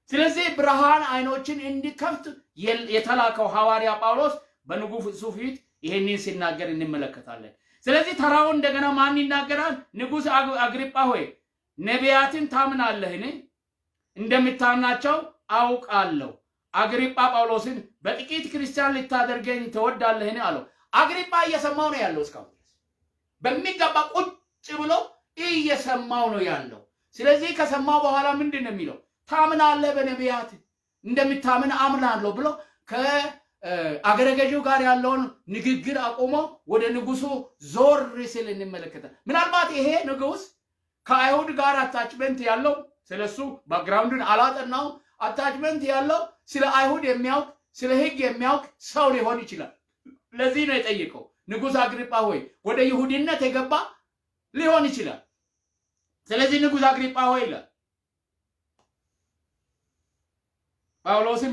ስለዚህ ብርሃን አይኖችን እንዲከፍት የተላከው ሐዋርያ ጳውሎስ በንጉሱ ፊት ይህንን ሲናገር እንመለከታለን። ስለዚህ ተራው እንደገና ማን ይናገራል? ንጉሥ አግሪጳ ሆይ ነቢያትን ታምናለህን? እንደምታምናቸው አውቃለሁ። አግሪጳ ጳውሎስን በጥቂት ክርስቲያን ልታደርገኝ ትወዳለህን አለው። አግሪጳ እየሰማው ነው ያለው። እስካሁን በሚገባ ቁጭ ብሎ እየሰማው ነው ያለው። ስለዚህ ከሰማው በኋላ ምንድን ነው የሚለው? ታምናለህ በነቢያት እንደምታምን አምናለሁ ብሎ ከአገረ ገዢው ጋር ያለውን ንግግር አቆሞ ወደ ንጉሱ ዞር ሲል እንመለከታለን። ምናልባት ይሄ ንጉስ ከአይሁድ ጋር አታችመንት ያለው ስለሱ ባክግራውንዱን አላጠናው አታችመንት ያለው ስለ አይሁድ የሚያውቅ ስለ ሕግ የሚያውቅ ሰው ሊሆን ይችላል። ለዚህ ነው የጠየቀው። ንጉሥ አግሪጳ ሆይ ወደ ይሁዲነት የገባ ሊሆን ይችላል። ስለዚህ ንጉሥ አግሪጳ ሆይ ይላል ጳውሎስን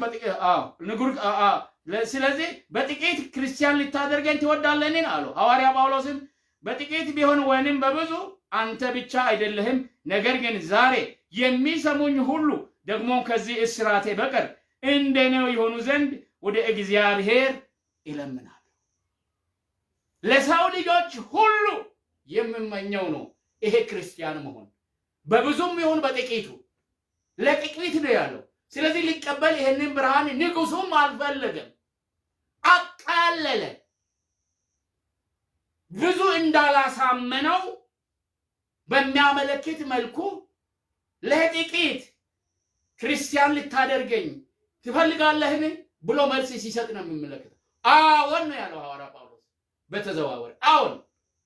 ስለዚህ በጥቂት ክርስቲያን ልታደርገኝ ትወዳለህን አለው። ሐዋርያ ጳውሎስን በጥቂት ቢሆን ወይንም በብዙ አንተ ብቻ አይደለህም፣ ነገር ግን ዛሬ የሚሰሙኝ ሁሉ ደግሞ ከዚህ እስራቴ በቀር እንደኔው የሆኑ ዘንድ ወደ እግዚአብሔር ይለምናል። ለሰው ልጆች ሁሉ የምመኘው ነው ይሄ ክርስቲያን መሆን። በብዙም ይሁን በጥቂቱ ለጥቂት ነው ያለው። ስለዚህ ሊቀበል ይሄንን ብርሃን ንጉሱም አልፈለገም፣ አቃለለ። ብዙ እንዳላሳመነው በሚያመለክት መልኩ ለጥቂት ክርስቲያን ልታደርገኝ ትፈልጋለህን ብሎ መልስ ሲሰጥ ነው የሚመለከተው። አዎን ነው ያለው ሐዋርያ ጳውሎስ በተዘዋወረ አዎን፣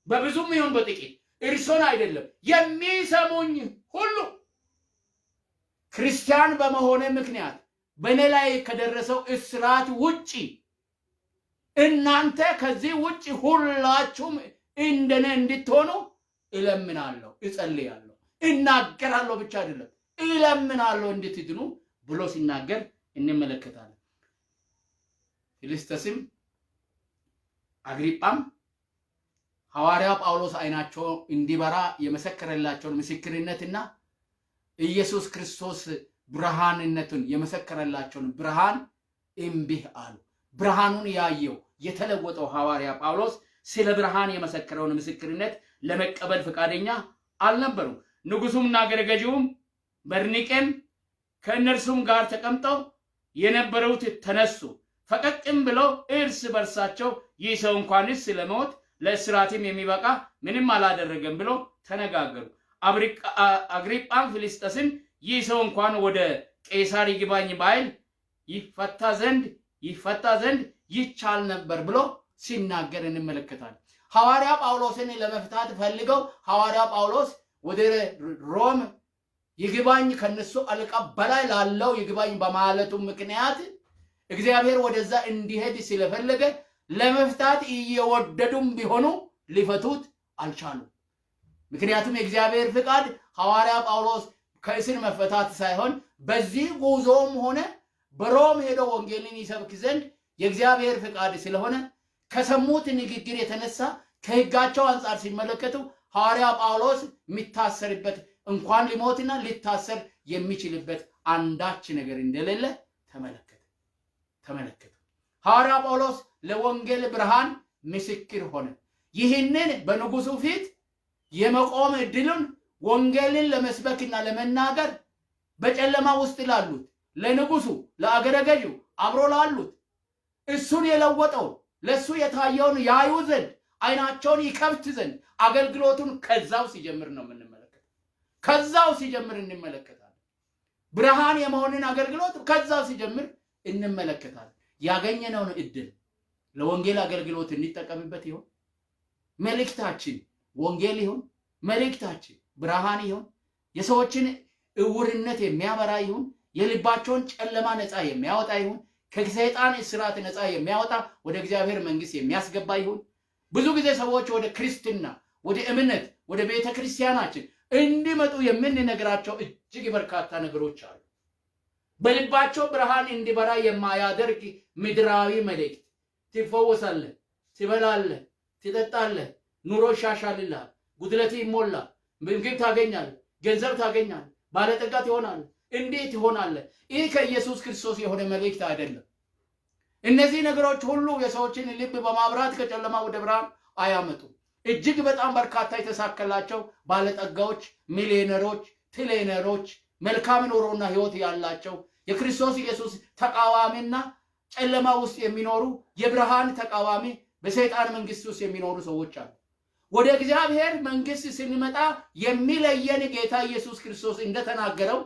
በብዙም ይሁን በጥቂት እርሶን አይደለም የሚሰሙኝ ሁሉ ክርስቲያን በመሆነ ምክንያት በእኔ ላይ ከደረሰው እስራት ውጪ እናንተ ከዚህ ውጪ ሁላችሁም እንደኔ እንድትሆኑ እለምናለሁ፣ እጸልያለሁ፣ እናገራለሁ ብቻ አይደለም እለምናለሁ እንድትድኑ ብሎ ሲናገር እንመለከታለን። ፊልስጥስም አግሪጳም ሐዋርያ ጳውሎስ አይናቸው እንዲበራ የመሰከረላቸውን ምስክርነትና ኢየሱስ ክርስቶስ ብርሃንነቱን የመሰከረላቸውን ብርሃን እምቢ አሉ። ብርሃኑን ያየው የተለወጠው ሐዋርያ ጳውሎስ ስለ ብርሃን የመሰከረውን ምስክርነት ለመቀበል ፈቃደኛ አልነበሩም። ንጉሱምና አገረ ገዢውም በርኒቄም ከእነርሱም ጋር ተቀምጠው የነበሩት ተነሱ። ፈቀቅም ብለው እርስ በርሳቸው ይህ ሰው እንኳንስ ስለሞት ለእስራትም የሚበቃ ምንም አላደረገም ብሎ ተነጋገሩ። አግሪጳም ፊልስጥስን ይህ ሰው እንኳን ወደ ቄሳር ይግባኝ ባይል ይፈታ ዘንድ ይቻል ነበር ብሎ ሲናገር እንመለከታለን። ሐዋርያ ጳውሎስን ለመፍታት ፈልገው ሐዋርያ ጳውሎስ ወደ ሮም ይግባኝ ከነሱ አለቃ በላይ ላለው ይግባኝ በማለቱ ምክንያት እግዚአብሔር ወደዛ እንዲሄድ ስለፈለገ ለመፍታት እየወደዱም ቢሆኑ ሊፈቱት አልቻሉም። ምክንያቱም የእግዚአብሔር ፍቃድ ሐዋርያ ጳውሎስ ከእስር መፈታት ሳይሆን በዚህ ጉዞም ሆነ በሮም ሄዶ ወንጌልን ይሰብክ ዘንድ የእግዚአብሔር ፍቃድ ስለሆነ ከሰሙት ንግግር የተነሳ ከሕጋቸው አንጻር ሲመለከቱ ሐዋርያ ጳውሎስ የሚታሰርበት እንኳን ሊሞትና ሊታሰር የሚችልበት አንዳች ነገር እንደሌለ ተመለከቱ። ሐዋርያ ጳውሎስ ለወንጌል ብርሃን ምስክር ሆነ። ይህንን በንጉሱ ፊት የመቆም ዕድሉን ወንጌልን ለመስበክና ለመናገር በጨለማ ውስጥ ላሉት ለንጉሱ ለአገረ ገዢው አብሮ ላሉት እሱን የለወጠው ለሱ የታየውን ያዩ ዘንድ አይናቸውን ይከፍት ዘንድ አገልግሎቱን ከዛው ሲጀምር ነው የምንመለከተው። ከዛው ሲጀምር እንመለከታለን። ብርሃን የመሆንን አገልግሎት ከዛው ሲጀምር እንመለከታለን። ያገኘነውን እድል ለወንጌል አገልግሎት እንጠቀምበት ይሆን? መልእክታችን ወንጌል ይሆን? መልእክታችን ብርሃን ይሆን? የሰዎችን እውርነት የሚያበራ ይሆን? የልባቸውን ጨለማ ነፃ የሚያወጣ ይሆን? ከሰይጣን እስራት ነፃ የሚያወጣ ወደ እግዚአብሔር መንግስት የሚያስገባ ይሆን? ብዙ ጊዜ ሰዎች ወደ ክርስትና፣ ወደ እምነት፣ ወደ ቤተ ክርስቲያናችን እንዲመጡ የምንነግራቸው እጅግ በርካታ ነገሮች አሉ። በልባቸው ብርሃን እንዲበራ የማያደርግ ምድራዊ መልእክት። ትፈወሳለህ፣ ትበላለህ፣ ትጠጣለህ፣ ኑሮ ይሻሻልልሃል፣ ጉድለት ይሞላል፣ ምግብ ታገኛለህ፣ ገንዘብ ታገኛለህ፣ ባለጠጋ ትሆናለህ፣ እንዴት ትሆናለህ? ይህ ከኢየሱስ ክርስቶስ የሆነ መልእክት አይደለም። እነዚህ ነገሮች ሁሉ የሰዎችን ልብ በማብራት ከጨለማ ወደ ብርሃን አያመጡም። እጅግ በጣም በርካታ የተሳከላቸው ባለጠጋዎች፣ ሚሊዮነሮች፣ ትሪሊየነሮች፣ መልካም ኑሮና ህይወት ያላቸው የክርስቶስ ኢየሱስ ተቃዋሚና ጨለማ ውስጥ የሚኖሩ የብርሃን ተቃዋሚ በሰይጣን መንግስት ውስጥ የሚኖሩ ሰዎች አሉ። ወደ እግዚአብሔር መንግስት ስንመጣ የሚለየን ጌታ ኢየሱስ ክርስቶስ እንደተናገረው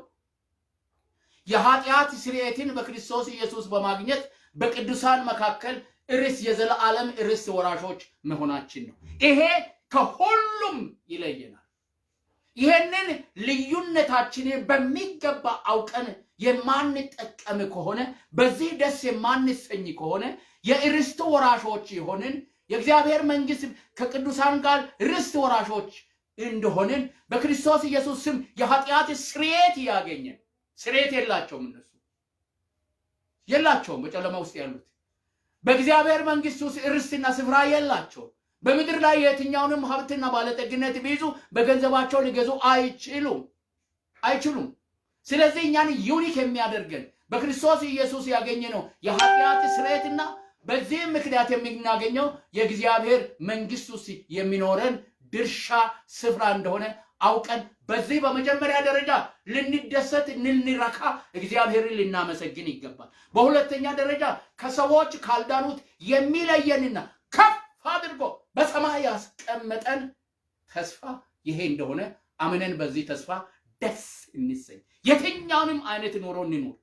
የኃጢአት ስርየትን በክርስቶስ ኢየሱስ በማግኘት በቅዱሳን መካከል ርስት የዘላለም ርስት ወራሾች መሆናችን ነው። ይሄ ከሁሉም ይለየናል። ይሄንን ልዩነታችንን በሚገባ አውቀን የማንጠቀም ከሆነ፣ በዚህ ደስ የማንሰኝ ከሆነ የርስት ወራሾች የሆንን የእግዚአብሔር መንግስት ከቅዱሳን ጋር ርስት ወራሾች እንደሆንን በክርስቶስ ኢየሱስ ስም የኃጢአት ስርየት ያገኘን። ስርየት የላቸውም፣ እነሱ የላቸውም። በጨለማ ውስጥ ያሉት በእግዚአብሔር መንግስት ውስጥ ርስትና ስፍራ የላቸውም። በምድር ላይ የትኛውንም ሀብትና ባለጠግነት ቢይዙ በገንዘባቸው ሊገዙ አይችሉም። ስለዚህ እኛን ዩኒክ የሚያደርገን በክርስቶስ ኢየሱስ ያገኘነው የኃጢአት ስርየትና በዚህ ምክንያት የምናገኘው የእግዚአብሔር መንግስት ውስጥ የሚኖረን ድርሻ ስፍራ እንደሆነ አውቀን በዚህ በመጀመሪያ ደረጃ ልንደሰት፣ ልንረካ፣ እግዚአብሔርን ልናመሰግን ይገባል። በሁለተኛ ደረጃ ከሰዎች ካልዳኑት የሚለየንና ከፍ አድርጎ በሰማይ ያስቀመጠን ተስፋ ይሄ እንደሆነ አምነን በዚህ ተስፋ ደስ እንሰኝ። የትኛውንም አይነት ኑሮ እንኑር፣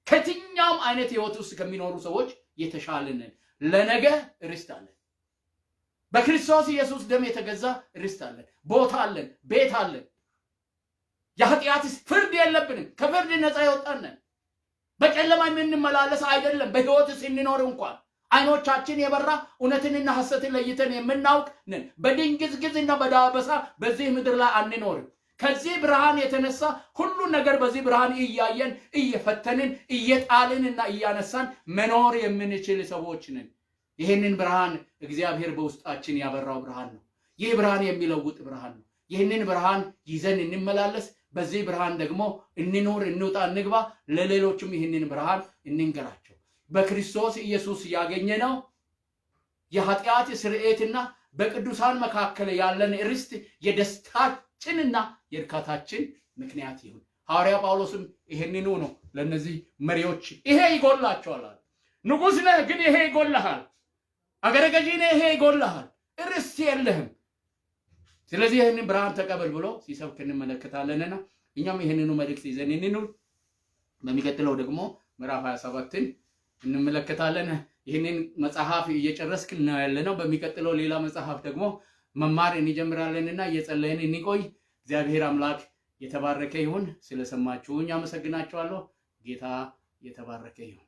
ከትኛውም አይነት ህይወት ውስጥ ከሚኖሩ ሰዎች የተሻለንን ለነገ ርስት አለን። በክርስቶስ ኢየሱስ ደም የተገዛ ርስት አለን፣ ቦታ አለን፣ ቤት አለን። የኃጢአት ፍርድ የለብንም፣ ከፍርድ ነፃ የወጣነን። በጨለማ የምንመላለስ አይደለም። በህይወት ስንኖር እንኳን አይኖቻችን የበራ እውነትንና ሐሰትን ለይተን የምናውቅ ነን። በድንግዝግዝና በዳበሳ በዚህ ምድር ላይ አንኖርም። ከዚህ ብርሃን የተነሳ ሁሉ ነገር በዚህ ብርሃን እያየን እየፈተንን እየጣልንና እያነሳን መኖር የምንችል ሰዎች ነን። ይህንን ብርሃን እግዚአብሔር በውስጣችን ያበራው ብርሃን ነው። ይህ ብርሃን የሚለውጥ ብርሃን ነው። ይህንን ብርሃን ይዘን እንመላለስ። በዚህ ብርሃን ደግሞ እንኖር፣ እንውጣ፣ እንግባ። ለሌሎችም ይህንን ብርሃን እንንገራቸው። በክርስቶስ ኢየሱስ ያገኘነው የኃጢአት ስርየትና በቅዱሳን መካከል ያለን ርስት የደስታችንና የእርካታችን ምክንያት ይሁን። ሐዋርያ ጳውሎስም ይህንኑ ነው ለነዚህ መሪዎች ይሄ ይጎላቸዋል። ንጉሥ ነህ ግን ይሄ ይጎልሃል፣ አገረ ገዢ ነህ ይሄ ይጎልሃል፣ ርስት የለህም። ስለዚህ ይህንን ብርሃን ተቀበል ብሎ ሲሰብክ እንመለከታለንና እኛም ይህንኑ መልእክት ይዘን እንኑር። በሚቀጥለው ደግሞ ምዕራፍ 27ን እንመለከታለን። ይህንን መጽሐፍ እየጨረስን ነው ያለነው። በሚቀጥለው ሌላ መጽሐፍ ደግሞ መማር እንጀምራለንና እየጸለይን እንቆይ። እግዚአብሔር አምላክ የተባረከ ይሁን። ስለሰማችሁኝ አመሰግናችኋለሁ። ጌታ የተባረከ ይሁን።